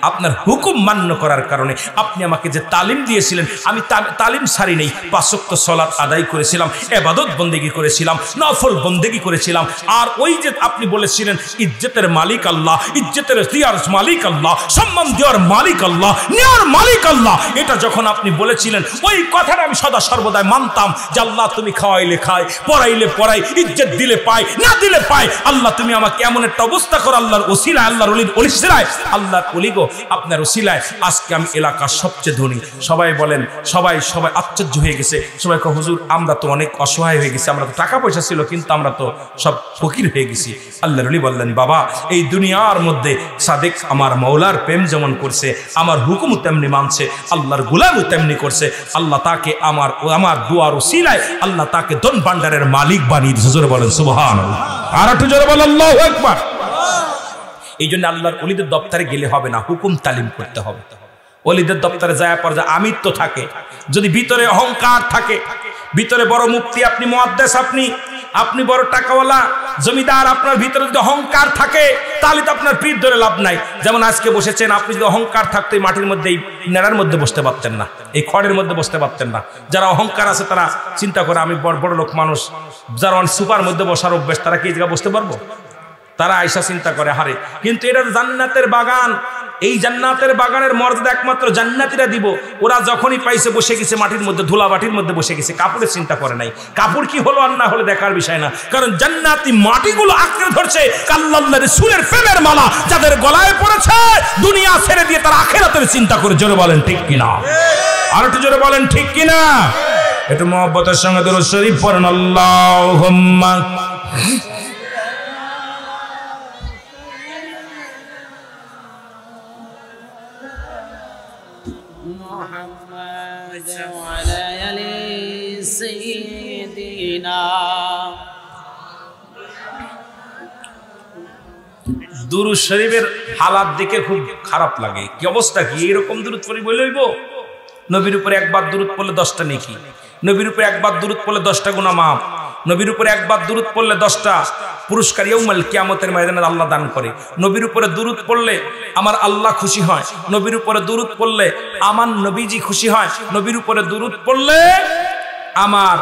আপনার হুকুম মান্য করার কারণে আপনি আমাকে যে তালিম দিয়েছিলেন, আমি তালিম সারি নেই, 5 ওয়াক্ত সালাত আদায় করেছিলাম, ইবাদত বন্দেগী করেছিলাম, নফল বন্দেগী করেছিলাম। আর ওই যে আপনি বলেছিলেন ইজ্জতের মালিক আল্লাহ, ইজ্জতের দেওয়ার মালিক আল্লাহ, সম্মান দেওয়ার মালিক আল্লাহ, নেওয়ার মালিক আল্লাহ, এটা যখন আপনি বলেছিলেন ওই কথাটা আমি সদা সর্বদাই মানতাম যে আল্লাহ তুমি খাওয়াইলে খাই, পড়াইলে পড়াই, ইজ্জত দিলে পাই, না দিলে পাই। আল্লাহ তুমি আমাকে এমন একটা অবস্থা করো আল্লাহর ওসিলায়, আল্লাহর ওলির ওসিলায়, আল্লাহর ওলি গো আপনার ওসিলায় আজকে আমি এলাকার সবচেয়ে ধনী। সবাই বলেন, সবাই আশ্চর্য হয়ে গেছে। সবাই কয় হুজুর আমরা তো অনেক অসহায় হয়ে গেছি, আমরা তো টাকা পয়সা ছিল কিন্তু আমরা তো সব ফকির হয়ে গেছি। আল্লাহর ওলি বললেন, বাবা এই দুনিয়ার মধ্যে সাদেক আমার মাওলার প্রেম যেমন করছে, আমার হুকুম তেমনি মানছে, আল্লাহর গোলামও তেমনি করছে। আল্লাহ তাকে আমার দুয়ার ওসিলায় আল্লাহ তাকে ধন ভান্ডারের মালিক বানিয়ে দিয়েছে। জোরে বলেন সুবহানাল্লাহ। আর একটু জোরে বলেন আল্লাহু আকবার। এই জন্য আল্লাহর ওলিদের দপ্তরে গেলে হবে না, হুকুম তালিম করতে হবে। ওলিদের দপ্তরে যায় পর যে আমিত্ব থাকে, যদি ভিতরে অহংকার থাকে, ভিতরে বড় মুফতি আপনি, মুহাদ্দিস আপনি, আপনি বড় টাকাওয়ালা জমিদার, আপনার ভিতরে যদি অহংকার থাকে তাহলে তো আপনার পিঠ ধরে লাভ নাই। যেমন আজকে বসেছেন, আপনি যদি অহংকার থাকতো এই মাটির মধ্যে, এই নেড়ার মধ্যে বসতে পারতেন না, এই খড়ের মধ্যে বসতে পারতেন না। যারা অহংকার আছে তারা চিন্তা করে আমি বড় লোক মানুষ, যারা সুপার মধ্যে বসার অভ্যেস, তারা কি এই জায়গায় বসতে পারবো? তারা আয়সা চিন্তা করে হারে। কিন্তু এটা জান্নাতের বাগান, এই জান্নাতের বাগানের মর্যাদা একমাত্র জান্নাতীরা দিব। ওরা যখনই পাইছে বসে গেছে মাটির মধ্যে, ধুলা মাটির মধ্যে বসে গেছে, কাপড়ের চিন্তা করে নাই। কাপড় কি হলো আর না হলে দেখার বিষয় না, কারণ জান্নাতি মাটিগুলো আঁকড়ে ধরছে আল্লাহর রাসূলের প্রেমের মালা যাদের গলায় পড়েছে, দুনিয়া ছেড়ে দিয়ে তারা আখিরাতের চিন্তা করে। জোরে বলেন ঠিক কিনা? আর একটু জোরে বলেন ঠিক কিনা? একটু মহব্বতের সঙ্গে দরুদ শরীফ পড়েন। আল্লাহুম্মা দুরূদ শরীফের হালাত দেখে খুব খারাপ লাগে। কি অবস্থা, কি এরকম দুরূদ শরীফ বলে হইব? নবীর উপরে একবার দুরূদ পড়লে 10টা নেকি, নবীর উপরে একবার দুরূদ পড়লে 10টা গুনাহ মাফ, নবীর উপরে একবার দুরূদ পড়লে 10টা পুরস্কার ইয়াউমাল কিয়ামতের ময়দানে আল্লাহ দান করে। নবীর উপরে দুরূদ পড়লে আমার আল্লাহ খুশি হয়, নবীর উপরে দুরূদ পড়লে আমার নবীজি খুশি হয়, নবীর উপরে দুরূদ পড়লে আমার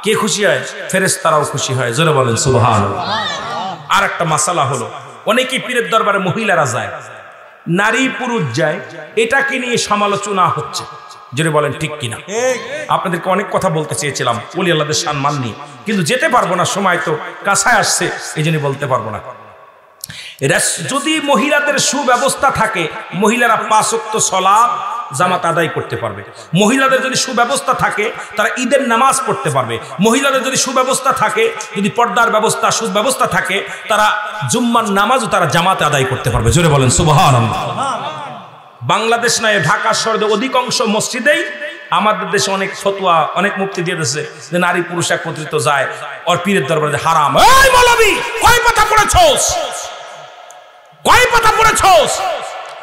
কে খুশি হয়? ফেরেশতারাও খুশি হয়। জোরে বলেন সুবহানাল্লাহ। আর একটা মাসালা হলো, অনেকেই পীরের দরবারে মহিলারা যায়, নারী পুরুষ যায়, এটাকে নিয়ে সমালোচনা হচ্ছে। জোরে বলেন ঠিক কিনা? আপনাদেরকে অনেক কথা বলতে চেয়েছিলাম ওলি আল্লাহদের সম্মান নিয়ে, কিন্তু যেতে পারবো না, সময় তো কাছায় আসছে, এই জন্য বলতে পারবো না। যদি মহিলাদের সুব্যবস্থা থাকে, মহিলারা 5 ওয়াক্ত সালাত জামাত আদায় করতে পারবে। মহিলাদের যদি সুব্যবস্থা থাকে তারা ঈদের নামাজ পড়তে পারবে। মহিলাদের যদি সুব্যবস্থা থাকে, যদি পর্দার ব্যবস্থা সুব্যবস্থা থাকে, তারা জুম্মার নামাজও তারা জামাতে আদায় করতে পারবে। জোরে বলেন সুবহানাল্লাহ। বাংলাদেশ নয়, ঢাকা শহরে অধিকাংশ মসজিদেই আমাদের দেশে অনেক ফতোয়া, অনেক মুফতি দিয়ে দিয়েছে যে নারী পুরুষ একত্রিত যায় আর পীরের দরবারে হারাম। এই মৌলবি, কয় পাতা পড়েছস? কয় পাতা পড়েছস?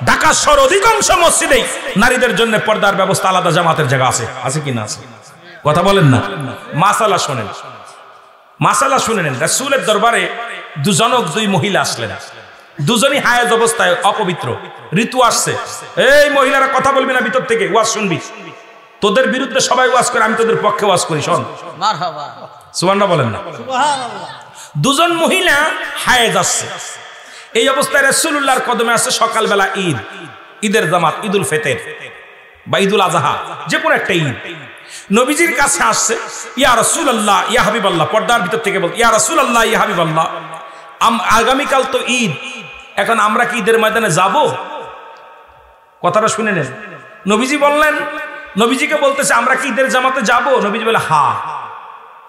ঢাকা শহর অধিকাংশ মসজিদেই নারীদের জন্য পর্দার ব্যবস্থা, আলাদা জামাতের জায়গা আছে, আছে কি না? আছে। কথা বলেন না। মাসালা শোনেন, মাসালা শুনে নেন। রাসূলের দরবারে দুই মহিলা আসলেন, দুজনই হায়াজ অবস্থায়, অপবিত্র, ঋতু আসছে। এই মহিলারা কথা বলবি না, ভিতর থেকে ওয়াজ শুনবি। তোদের বিরুদ্ধে সবাই ওয়াজ করে, আমি তোদের পক্ষে ওয়াজ করি, শোন। মারহাবা, সুবহানাল্লাহ বলেন না। সুবহানাল্লাহ। দুজন মহিলা হায়াজ আসছে, এই অবস্থায় রাসূলুল্লাহর কদমে আছে সকালবেলা ঈদ, ঈদের জামাত, ঈদুল ফিতর বা ঈদুল আযহা, যে কোনো একটা ঈদ। নবীজির কাছে আসছে, ইয়া রাসূলুল্লাহ, ইয়া হাবিবাল্লাহ, পর্দার ভিতর থেকে বল, ইয়া রাসূলুল্লাহ, ইয়া হাবিবাল্লাহ, আগামীকাল তো ঈদ, এখন আমরা কি ঈদের ময়দানে যাব? কথাটা শুনে নেন। নবীজি বললেন, নবীজিকে বলতেছে আমরা কি ঈদের জামাতে যাব? নবীজি বলে হ্যাঁ।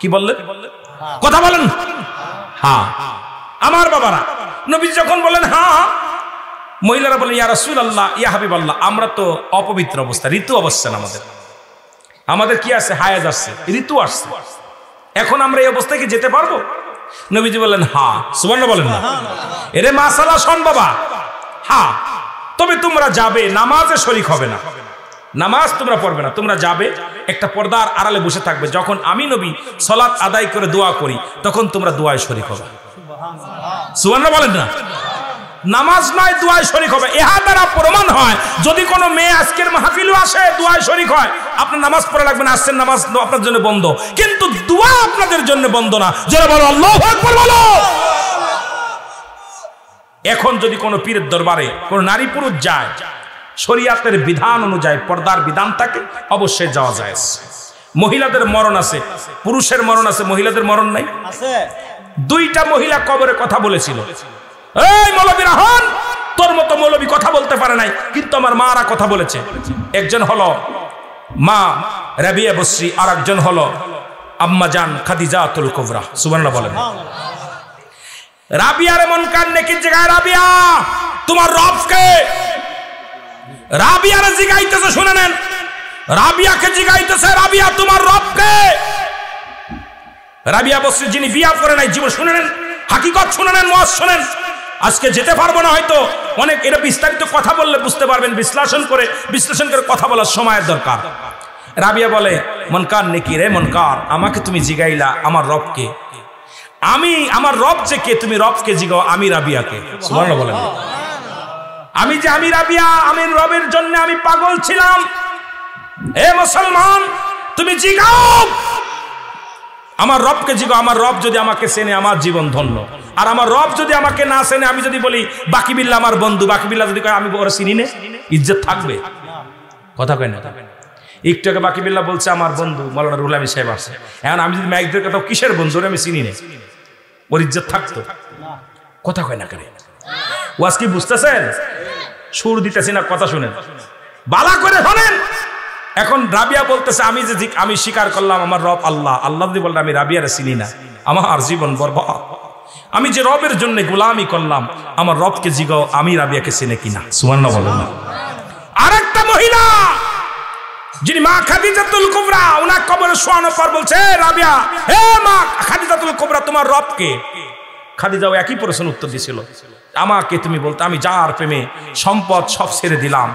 কি বললেন? কথা বলেন। হ্যাঁ। আমার বাবারা, নবীজি যখন বলেন হ্যাঁ, মহিলারা বলেন ইয়া রাসূলুল্লাহ, ইয়া হাবিবাল্লাহ, আমরা তো অপবিত্র অবস্থা, ঋতু অবস্থা, আমাদের কি আছে? হায়াজ আসছে, ঋতু আসছে, এখন আমরা এই অবস্থায় কি যেতে পারবো? নবীজি বললেন হ্যাঁ। সুবহানাল্লাহ বলেন না। এরে মাসালা শোন বাবা, হ্যাঁ, তবে তোমরা যাবে, নামাজে শরীক হবে না, নামাজ তোমরা পড়বে না, তোমরা যাবে একটা পর্দার আড়ালে বসে থাকবে। যখন আমি নবী সালাত আদায় করে দোয়া করি, তখন তোমরা দোয়ায় শরীক হবে। সুবহানাল্লাহ বলেন না। নামাজ নয়, দোয়ায় শরীক হবে। এর দ্বারা প্রমাণ হয়, যদি কোনো মেয়ে আজকের মাহফিলও আসে, দোয়ায় শরীক হয়, আপনার নামাজ পড়া লাগবে না, আসছেন, নামাজ আপনার জন্য বন্ধ, কিন্তু দোয়া আপনাদের জন্য বন্ধ না। যারা বলো আল্লাহু আকবার বলো। এখন যদি কোনো পীরের দরবারে কোনো নারী পুরুষ যায়, শরীয়তের বিধান অনুযায়ী পর্দার বিধান থাকে, অবশ্যই যাওয়া যায়। মহিলাদের মরণ আছে, পুরুষের মরণ আছে, মহিলাদের মরণ নাই আছে। 2টা মহিলা কবরে কথা বলেছিল, এই মৌলবী রাহন, তোর মতো মৌলবী কথা বলতে পারে নাই, কিন্তু আমার মারা কথা বলেছে। একজন হলো মা রাবিয়া বসরি, আর একজন হলো আম্মা জান খাদিজাতুল কুবরা। সুবহানাল্লাহ বলেন। রাবিয়ার মন কান নেকি জায়গায়, রাবিয়া তোমার রব কে? রাবিয়ারে জিগাইতেছে, শুনে নেন, রাবিয়াকে জিগাইতেছে, রাবিয়া তোমার রব কে? রাবিয়া বসরি যিনি বিয়া করে নাই, জীবন শুনে নেন, হাকিকত শুনে নেন, ওয়াজ শুনেন। আজকে যেতে পারবো না হয়তো, অনেক এটা বিস্তারিত কথা বললে বুঝতে পারবেন, বিশ্লেষণ করে কথা বলার সময়ের দরকার। রাবিয়া বলে, মনকার নেকি রে মনকার, আমাকে তুমি জিগাইলা আমার রবকে, আমি আমার রব যে কে তুমি রবকে জিগাও আমি রাবিয়াকে। সুবহানাল্লাহ বলেন। আমি যে আমি রাবিয়া, আমি রবের জন্য আমি পাগল ছিলাম। এ মুসলমান তুমি জিগাও আমার রবকে জিগাও। আমার রব যদি আমাকে চেনে আমার জীবন ধন্য, আর আমার রব যদি আমাকে না চেনে, আমি যদি বলি বাকি বিল্লাহ আমার বন্ধু, বাকি বিল্লাহ যদি কয় আমি ওরা চিনি না, ইজ্জত থাকবে? কথা কয় না। একটু আগে বাকি বিল্লাহ বলছে আমার বন্ধু মাওলানা রুহুল আমিন সাহেব আছে, এখন আমি যদি মাইকদের কথা কিসের বন্ধু আমি চিনি না, ওর ইজ্জত থাকতো? কথা কয় না কেন? ওয়াজ কি বুঝতেছেন? সুর দিতেছি না, কথা শুনেন বালা করে শোনেন। এখন রাবিয়া বলতেছে আমি যে আমি স্বীকার করলাম আমার রব আল্লাহ, আল্লাহ যদি বললাম আমি রাবিয়ারে চিনি না, আমার জীবন বরবাদ। আমি যে রবের জন্য গোলামি করলাম, আমার রবকে জিগাও আমি রাবিয়াকে চিনে কিনা। সুবহানাল্লাহ বলেন না। আরেকটা মহিলা যিনি মা খাদিজাতুল কুবরা, ওনার কবরে শোয়ানোর পর বলছে রাবিয়া, হে মা খাদিজাতুল কুবরা তোমার রব কে? খাদিজাও একই প্রশ্ন উত্তর দিছিল, আমাকে তুমি বলতে আমি যার প্রেমে সম্পদ সব ছেড়ে দিলাম,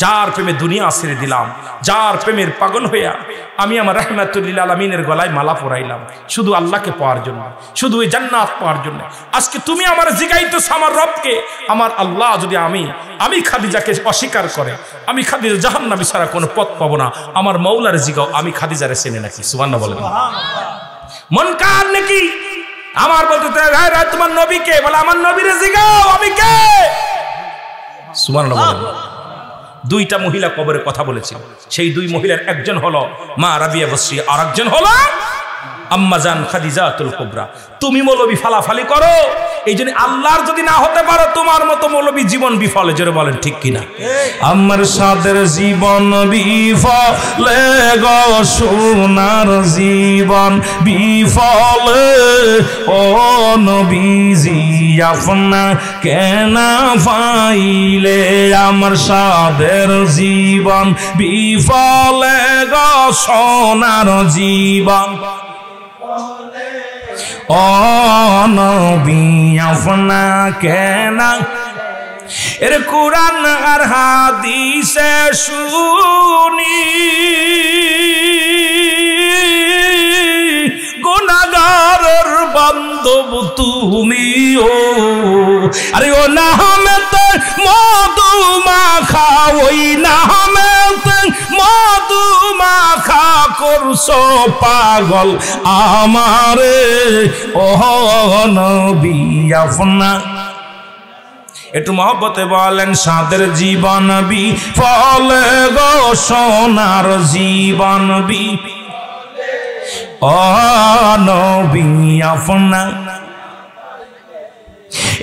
যার প্রেমে দুনিয়া ছেড়ে দিলাম, যার প্রেমের পাগল হইয়া আমি আমার রাহমাতুল লিল আলামিনের গলায় মালা পরাইলাম শুধু আল্লাহকে পাওয়ার জন্য, শুধু ওই জান্নাত পাওয়ার জন্য। আজকে তুমি আমার জিগাইতেছ আমার রবকে, আমার আল্লাহ যদি আমি খাদিজাকে অস্বীকার করে, আমি খাদিজা জাহান্নামী ছাড়া কোনো পথ পাবো না। আমার মৌলার জিগাও আমি খাদিজারে চেনে নাকি? সুবহানাল্লাহ বলেন। মন কার নাকি আমার বলতে তোমার নবীকে বলে আমার নবীরে জিগাও আমি কে? সুবহানাল্লাহ বলেন। দুইটা মহিলা কবরে কথা বলেছিল, সেই দুই মহিলার একজন হলো মা রাবিয়া বসরি, আর একজন হলো আম্মাজান খাদিজাতুল কুবরা। তুমি মৌলবি ফালাফালি করো, এই জন্য আল্লাহর যদি না হতে পারো তোমার মতো মৌলবি জীবন বিফলে। জোরে বলেন ঠিক কিনা? আমার সাদের জীবন বিফলে গো, সোনার জীবন বিফলে, ও নবীজি আপনা কেন পাইলে? আমার সাদের জীবন বিফলে গো, সোনার জীবন ও নবী আপনা কেন? এর কুরআন আর হাদিসে শুনি গুনাহগারের বান্ধব তুমি, ও আরে ও নামেতে মধু মাখা, ওই নামেতে মধু মাখা করছো পাগল আমারে, ও নবী আপনা। একটু মহব্বতে বলেন সাদের জীবন বিফলে গো, সোনার জীবন বিফলে, ও নবী আপনা।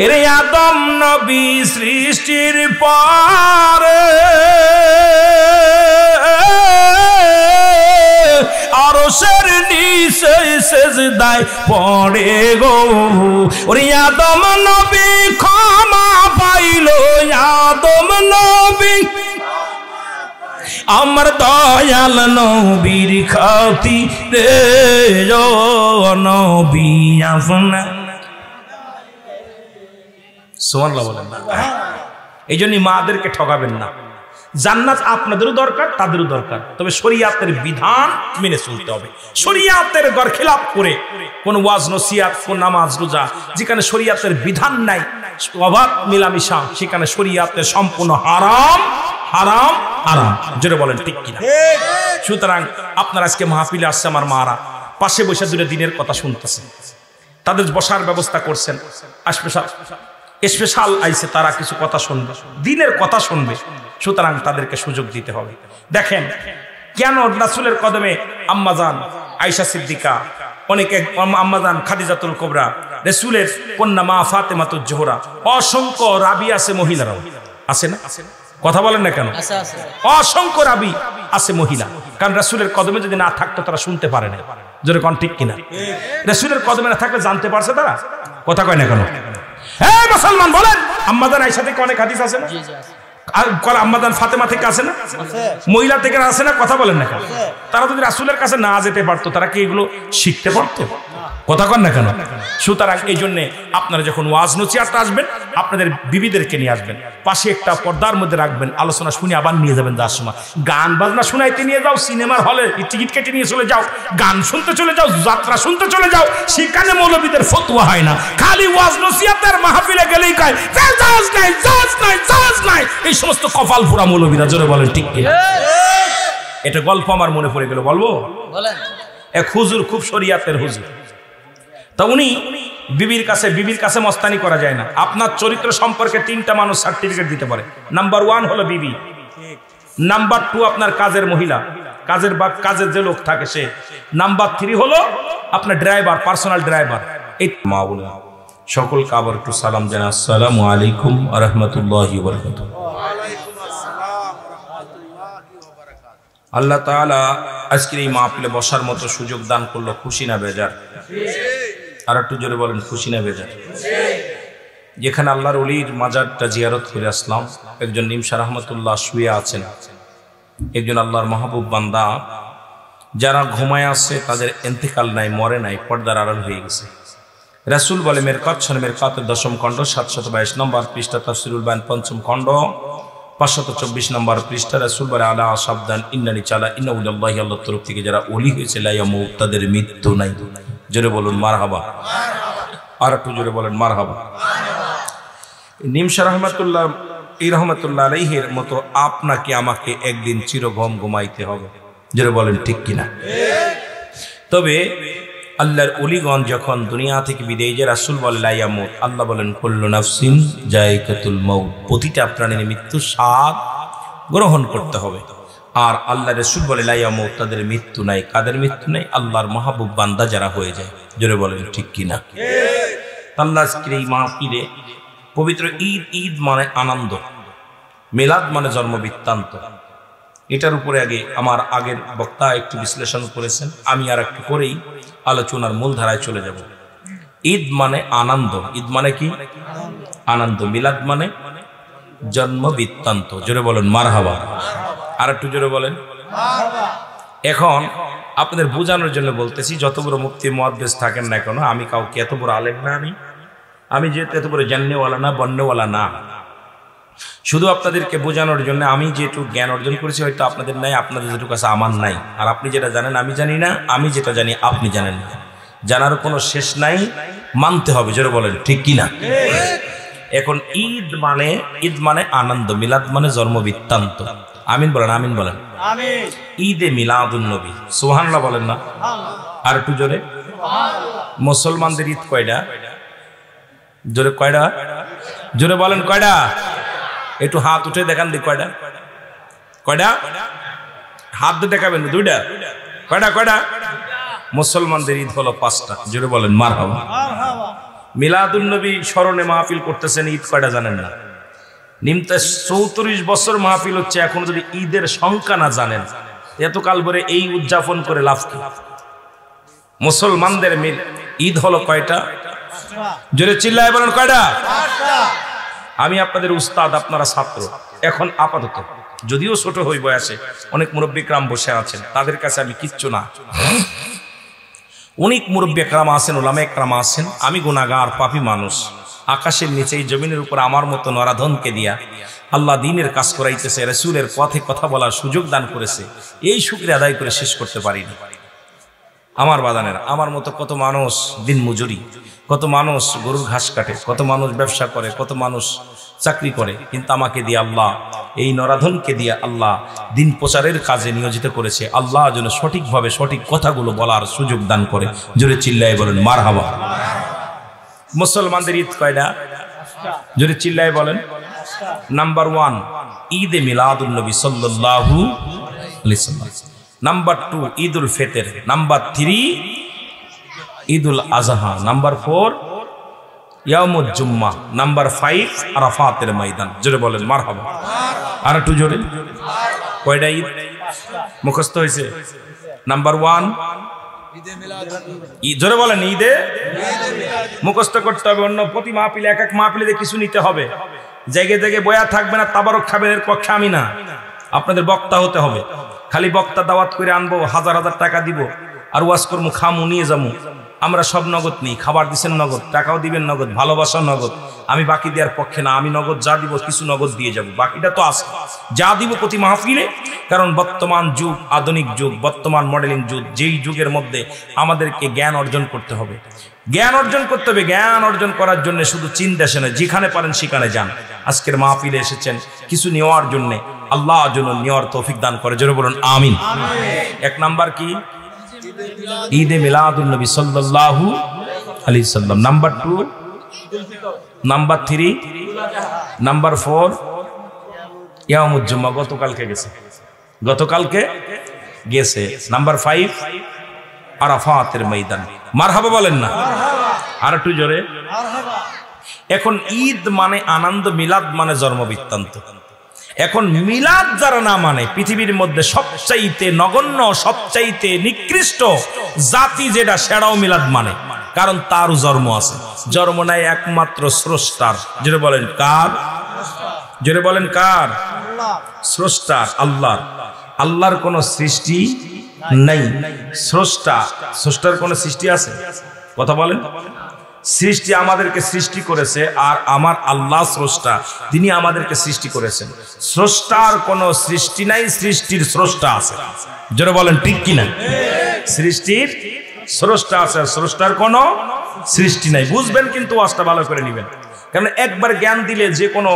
এরে আদম নবী সৃষ্টির পরে আরশের নিচে সিজদায় পড়ে গো, ওরে আদম নবী ক্ষমা পাইলো, আদম নবী আমার দয়াল নবীর খাতিরে, ও নবী আপনা। সুবহানাল্লাহ বলেন না। এই জন্য মাদেরকে ঠকাবেন না। জান্নাত আপনাদেরও দরকার, তাদেরও দরকার, তবে শরীয়তের বিধান মেনে চলতে হবে। শরীয়তের গরখিলাপ করে কোন ওয়াজ নসিহত, কোন নামাজ রোজা যেখানে শরীয়তের বিধান নাই, অবাধ মিলামিশা, সেখানে শরীয়তের সম্পূর্ণ হারাম হারাম হারাম। জোরে বলেন ঠিক কিনা? সুতরাং আপনারা আজকে মাহফিলে আসছে, আমার মারা পাশে বসে দূরে দিনের কথা শুনতেছে, তাদের বসার ব্যবস্থা করছেন, স্পেশাল আইছে, তারা কিছু কথা শুনবে, দিনের কথা শুনবে, সুতরাং তাদেরকে সুযোগ দিতে হবে। দেখেন কেন রাসূলের কদমে আম্মাজান আয়েশা সিদ্দিকা, অনেকে আম্মাজান খাদিজাতুল কুবরা, রাসূলের কন্যা মা ফাতেমাতুজ জোহরা, অসংখ্য রাবি আছে, মহিলারাও আছে না? কথা বলেন না কেন? অসংখ্য রাবি আছে মহিলা, কারণ রাসূলের কদমে যদি না থাকতো তারা শুনতে পারে না। জোরে কোন ঠিক কিনা? রাসূলের কদমে না থাকলে জানতে পারছে তারা? কথা কয় না কেন? হ্যাঁ মুসলমান বলেন, আম্মাজান আয়েশা থেকে অনেক হাদিস আছে না? আর আম্মাজান ফাতেমা থেকে আসে না, মহিলা থেকে আসে না, কথা বলেন না কেন? তারা যদি রাসূলের কাছে না যেতে পারতো তারা কি এগুলো শিখতে পারতো? কথা কন না কেন? সুতরাং এই জন্য আপনারা যখন ওয়াজ নসিহতে আসবেন আপনাদের বিবিদেরকে নিয়ে আসবেন, পাশে একটা পর্দার মধ্যে রাখবেন, আলোচনা শুনে আবার নিয়ে যাবেন। যার সময় গান বাজনা শুনাইতে নিয়ে যাও, সিনেমার হলে টিকিট কেটে নিয়ে চলে যাও, গান শুনতে চলে যাও, যাত্রা শুনতে চলে যাও, সেখানে মৌলবীদের ফতোয়া হয় না। খালি ওয়াজ নসিহতের মাহফিলে গেলেই কয় জাজ নাই, জাজ নাই, জাজ নাই, এই সমস্ত কপাল পোড়া মৌলবীরা। জোরে বলেন ঠিক কি? এটা গল্প আমার মনে পড়ে গেল, বলবো? এক হুজুর, খুব শরিয়াতের হুজুর। তা উনি বিবির কাছে মস্তানি করা যায় না। আপনার চরিত্র সম্পর্কে 3টা মানুষ সার্টিফিকেট দিতে পারে। নাম্বার 1 হলো বিবি, নাম্বার 2 আপনার কাজের মহিলা, কাজের যে লোক থাকে সে, নাম্বার 3 হলো আপনার ড্রাইভার, পার্সোনাল ড্রাইভার। এই মা বলে সকলকে আবার একটু সালাম জানাই, আসসালামু আলাইকুম ওয়া রাহমাতুল্লাহি ওয়া বারাকাতুহু। আল্লাহ তাআলা আজকের এই মাহফিলে বসার মতো সুযোগ দান করলো, খুশি না বেজার? আর একটু জোরে বলেন, খুশি না বেজার? যেখানে আল্লাহর ওলির মাজারটা জিয়ারত করে আসলাম, একজন নিমশা রহমতুল্লাহ শুয়ে আছেন, একজন আল্লাহর মাহবুব বান্দা যারা ঘুমায় আছে তাদের ইন্তেকাল নাই, মরে নাই, পর্দার আড়াল হয়ে গেছে। রাসূল বলে মেরকাত শোনে, মেরকাতের 10ম খণ্ড 722 নম্বর পৃষ্ঠা, তাফসীরুল বায়ান 5ম খণ্ড 524 নম্বর পৃষ্ঠা। রাসূল বলে আলা সাবধান, ইন্নানি চালা ইন্নাউল্লাহি, আল্লাহর তরফ থেকে যারা ওলি হয়েছে লা ইয়ামুত, তাদের মৃত্যু নাই। জোরে বলুন মারহাবা। আর একটু জোরে বলেন মারহাবা। নিমশা রহমাতুল্লাহ এই রহমাতুল্লাহ আলাইহির মতো আপনাকে আমাকে একদিন চিরঘুম ঘুমাইতে হবে। জোরে বলেন ঠিক কিনা? তবে আল্লাহর ওলিগণ যখন দুনিয়া থেকে বিদায় যায়, রাসূল বলে লা ইয়ামুত, আল্লাহ বলেন কুল্লু নাফসিন যায়কাতুল মাউত, প্রতিটা প্রাণীর মৃত্যু স্বাদ গ্রহণ করতে হবে। আর আল্লাহ রাসূল বলে লা ইয়ামুত, তাদের মৃত্যু নাই। কাদের মৃত্যু নাই? আল্লাহর মাহবুব বান্দা যারা হয়ে যায়। জোরে বলেন ঠিক কিনা? আল্লাহ আজকের এই মাহফিলে পবিত্র ঈদ, ঈদ মানে আনন্দ, মিলাদ মানে জন্ম বৃত্তান্ত। এটার উপরে আগে আমার আগের বক্তা একটু বিশ্লেষণ করেছেন, আমি আর একটু করেই আলোচনার মূল ধারায় চলে যাব। ঈদ মানে আনন্দ, ঈদ মানে কি? আনন্দ। মিলাদ মানে জন্ম বৃত্তান্ত। জোরে বলেন মারহাবা। আর একটু জোরে বলেন। এখন আপনাদের বোঝানোর জন্য বলতেছি, যত বড় মুফতি মুহাদ্দিস থাকেন না কেন, আমি কাউকে এত বড় আলেম না, আমি যেহেতু এত বড় জাননেওয়ালা না, বন্যওয়ালা না, শুধু আপনাদেরকে বোঝানোর জন্য আমি যেটুকু জ্ঞান অর্জন করেছি হয়তো আপনাদের নাই, আপনাদের যেটুকু আছে আমার নাই। আর আপনি যেটা জানেন আমি জানি না, আমি যেটা জানি আপনি জানেন না। জানার কোনো শেষ নাই, মানতে হবে। জোরে বলেন ঠিক কিনা? এখন ঈদ মানে আনন্দ, মিলাদ মানে জন্ম বৃত্তান্ত। আমিন বলেন, আমিন বলেন। ঈদে মিলাদুন নবী, সুবহানাল্লাহ বলেন না? আর একটু জোরে। মুসলমানদের ঈদ কয়টা? জোরে কয়টা? জোরে বলেন কয়টা? একটু হাত উঠে দেখান দি কয়টা? কয়টা? হাত দিয়ে দেখাবেন। 2টা? কয়টা? কয়টা? মুসলমানদের ঈদ হলো 5টা। জোরে বলেন মারহাবা। মিলাদুন নবী স্মরণে মাহফিল করতেছেন, ঈদ কয়টা জানেন না? নিমতে 34 বছর মাহফিল হচ্ছে, এখন যদি ঈদের সংখ্যা না জানেন, এতকাল পরে এই উদযাপন করে লাভ কি? মুসলমানদের ঈদ হলো কয়টা? জোরে চিল্লায় বলেন কয়টা? আমি আপনাদের উস্তাদ, আপনারা ছাত্র। এখন আপাতত যদিও ছোট হই বয়সে, অনেক মুরব্বী کرام বসে আছেন, তাদের কাছে আমি কিচ্ছু না। অনেক মুরব্বী کرام আছেন, উলামায়ে کرام আছেন, আমি গুনাহগার পাপী মানুষ। আকাশের নিচে এই জমিনের উপর আমার মতো নরাধনকে দিয়া আল্লাহ দ্বীনের কাজ করাইতেছে, রাসূলের পথে কথা বলার সুযোগ দান করেছে। এই শুকরিয়া আদায় করে শেষ করতে পারিনি। আমার বাদানেরা, আমার মতো কত মানুষ দিন মজুরি, কত মানুষ গরুর ঘাস কাটে, কত মানুষ ব্যবসা করে, কত মানুষ চাকরি করে, কিন্তু আমাকে দিয়ে আল্লাহ, এই নরাধনকে দিয়ে আল্লাহ দিন প্রচারের কাজে নিয়োজিত করেছে। আল্লাহ যেন সঠিকভাবে সঠিক কথাগুলো বলার সুযোগ দান করে। জোরে চিল্লায় বলেন মারহাবা। মুসলমানদের ঈদ কয়টা? জোরে চিল্লায় বলেন। নাম্বার 1 ঈদে মিলাদুন নবী সাল্লাল্লাহু আলাইহি সাল্লাম। নাম্বার 2 ঈদুল ফিতর। নাম্বার 3 ঈদুল আজহা। নাম্বার 4 ইয়াউমুল জুম্মা। নাম্বার 5 আরাফাতের ময়দান। জোরে বলেন মারহাবা। আর একটু জোরে। কয়টা ঈদ মুখস্থ হয়েছে? নাম্বার 1 জোরে বলেন ঈদে মুখস্থ করতে হবে। অন্য প্রতি মাহফিলে এক এক মাহফিলে কিছু নিতে হবে। জেগে জেগে বয়া থাকবে না, তাবারক খাবেন, এর পক্ষে আমি না। আপনাদের বক্তা হতে হবে। খালি বক্তা দাওয়াত করে আনবো, হাজার হাজার টাকা দিব, আর ওয়াজ করবো, খামু, নিয়ে যাবো। আমরা সব নগদ নেই, খাবার দিচ্ছেন নগদ, টাকাও দিবেন নগদ, ভালোবাসা নগদ। আমি বাকি দেওয়ার পক্ষে না, আমি নগদ যা দিব কিছু নগদ দিয়ে যাব, বাকিটা তো আছে যা দিব প্রতি মাহফিলে। কারণ বর্তমান যুগ আধুনিক যুগ, বর্তমান মডেলিং যুগ, যেই যুগের মধ্যে আমাদেরকে জ্ঞান অর্জন করতে হবে। জ্ঞান অর্জন করতে হবে। জ্ঞান অর্জন করার জন্য শুধু চিন্তা আসে না, যেখানে পারেন সেখানে যান। আজকের মাহফিলে এসেছেন কিছু নেওয়ার জন্য, আল্লাহ যেন নেওয়ার তৌফিক দান করে, জোরে বলুন আমিন। এক নাম্বার কি? ঈদে মিলাদুন নবী সাল্লাল্লাহু আলাইহি সাল্লাম। নাম্বার 2, নাম্বার 3, নাম্বার 4 ইয়াউমুল জুমা, গতকালকে গেছে। নাম্বার 5 আরাফাতের ময়দান। মারহাবা বলেন না? আর একটু জোরে। এখন ঈদ মানে আনন্দ, মিলাদ মানে জন্ম বৃত্তান্ত। এখন মিলাদ যারা না মানে, পৃথিবীর মধ্যে সবচাইতে নগণ্য, সবচাইতে নিকৃষ্ট জাতি যেটা, সেটাও মিলাদ মানে। কারণ তারও জন্ম আছে। জন্ম নাই একমাত্র স্রষ্টার। জোরে বলেন কার? জোরে বলেন কার? স্রষ্টার, আল্লাহর। আল্লাহর কোন সৃষ্টি নাই, স্রষ্টার কোন সৃষ্টি আছে? কথা বলেন। সৃষ্টি আমাদেরকে সৃষ্টি করেছে, আর আমার আল্লাহ স্রষ্টা, তিনি আমাদেরকে সৃষ্টি করেছেন। স্রষ্টার কোন সৃষ্টি নাই, সৃষ্টির স্রষ্টা আছে। জোরে বলেন ঠিক কিনা? সৃষ্টির স্রষ্টা আছে, স্রষ্টার কোন সৃষ্টি নাই। বুঝবেন কিন্তু ওয়াজটা ভালো করে নেবেন, কারণ একবার জ্ঞান দিলে, যে কোনো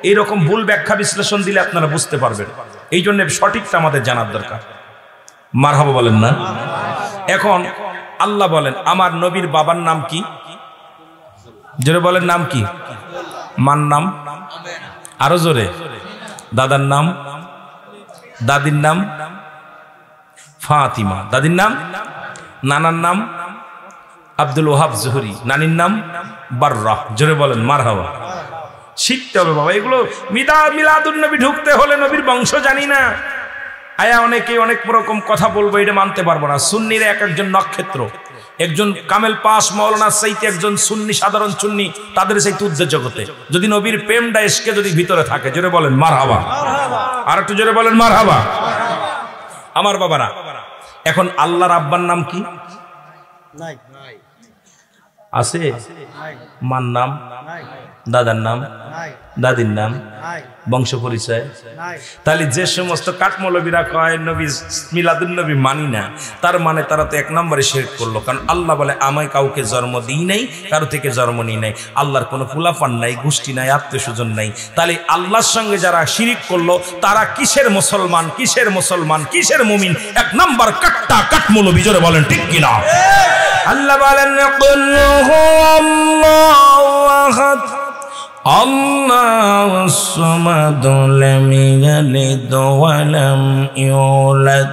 এইরকম ভুল ব্যাখ্যা বিশ্লেষণ দিলে আপনারা বুঝতে পারবেন। এই জন্য সঠিকটা আমাদের জানার দরকার। মারহাবা বলেন না? এখন আল্লাহ বলেন, আমার নবীর বাবার নাম কি? জোরে বলেন নাম কি? মার নাম? আরো জোরে। দাদার নাম? দাদির নাম ফাতিমা, দাদির নাম? নানার নাম আব্দুল ওহাব জোহরি, নানির নাম বাররা। জোরে বলেন মারহাবা। শিখতে হবে বাবা এগুলো। মিলাদুন নবী ঢুকতে হলে নবীর বংশ জানি না, আয়া অনেকে অনেক রকম কথা বলবো, এটা মানতে পারবো না। সুন্নিরা এক একজন নক্ষত্র, একজন কামেল পাস মাওলানা চাইতে একজন সুন্নি, সাধারণ সুন্নি, তাদের চাইতে উদ্দেশ্য জগতে যদি নবীর প্রেমটা এসকে যদি ভিতরে থাকে, জোরে বলেন মারহাবা। আর একটু জোরে বলেন মারহাবা। আমার বাবারা, এখন আল্লাহর আব্বার নাম কি? আছে? মার নাম? দাদার নাম? দাদির নাম? বংশ পরিচয়? তাহলে যে সমস্ত কাঠমৌলবীরা কয় নবী মিলাদুন নবী মানি না, তার মানে তারা তো এক নম্বরে শিরক করলো। কারণ আল্লাহ বলে, আমায় কাউকে জন্ম দিই নাই, কারো থেকে জন্ম নিই নাই। আল্লাহর কোনো ফুলাফান নাই, গোষ্ঠী নাই, আত্মীয় স্বজন নাই। তাহলে আল্লাহর সঙ্গে যারা শিরিক করলো, তারা কিসের মুসলমান, কিসের মুসলমান, কিসের মুমিন? এক নম্বর কাট্টা কাঠমৌলবী। জোরে বলেন ঠিক কিনা? আল্লাহ বলেন, কুল হুয়াল্লাহু আহাদ আল্লাহুস সামাদ লাম ইয়ালিদ ওয়া লাম ইউলাদ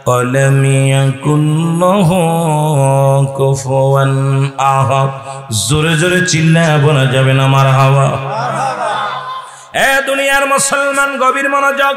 ওয়া লাম ইয়াকুল লাহু কুফুয়ান আহাদ। জোরে জোরে চিল্লায় বলা যাবে না মারহাবা? এ দুনিয়ার মুসলমান, গভীর মনোযোগ।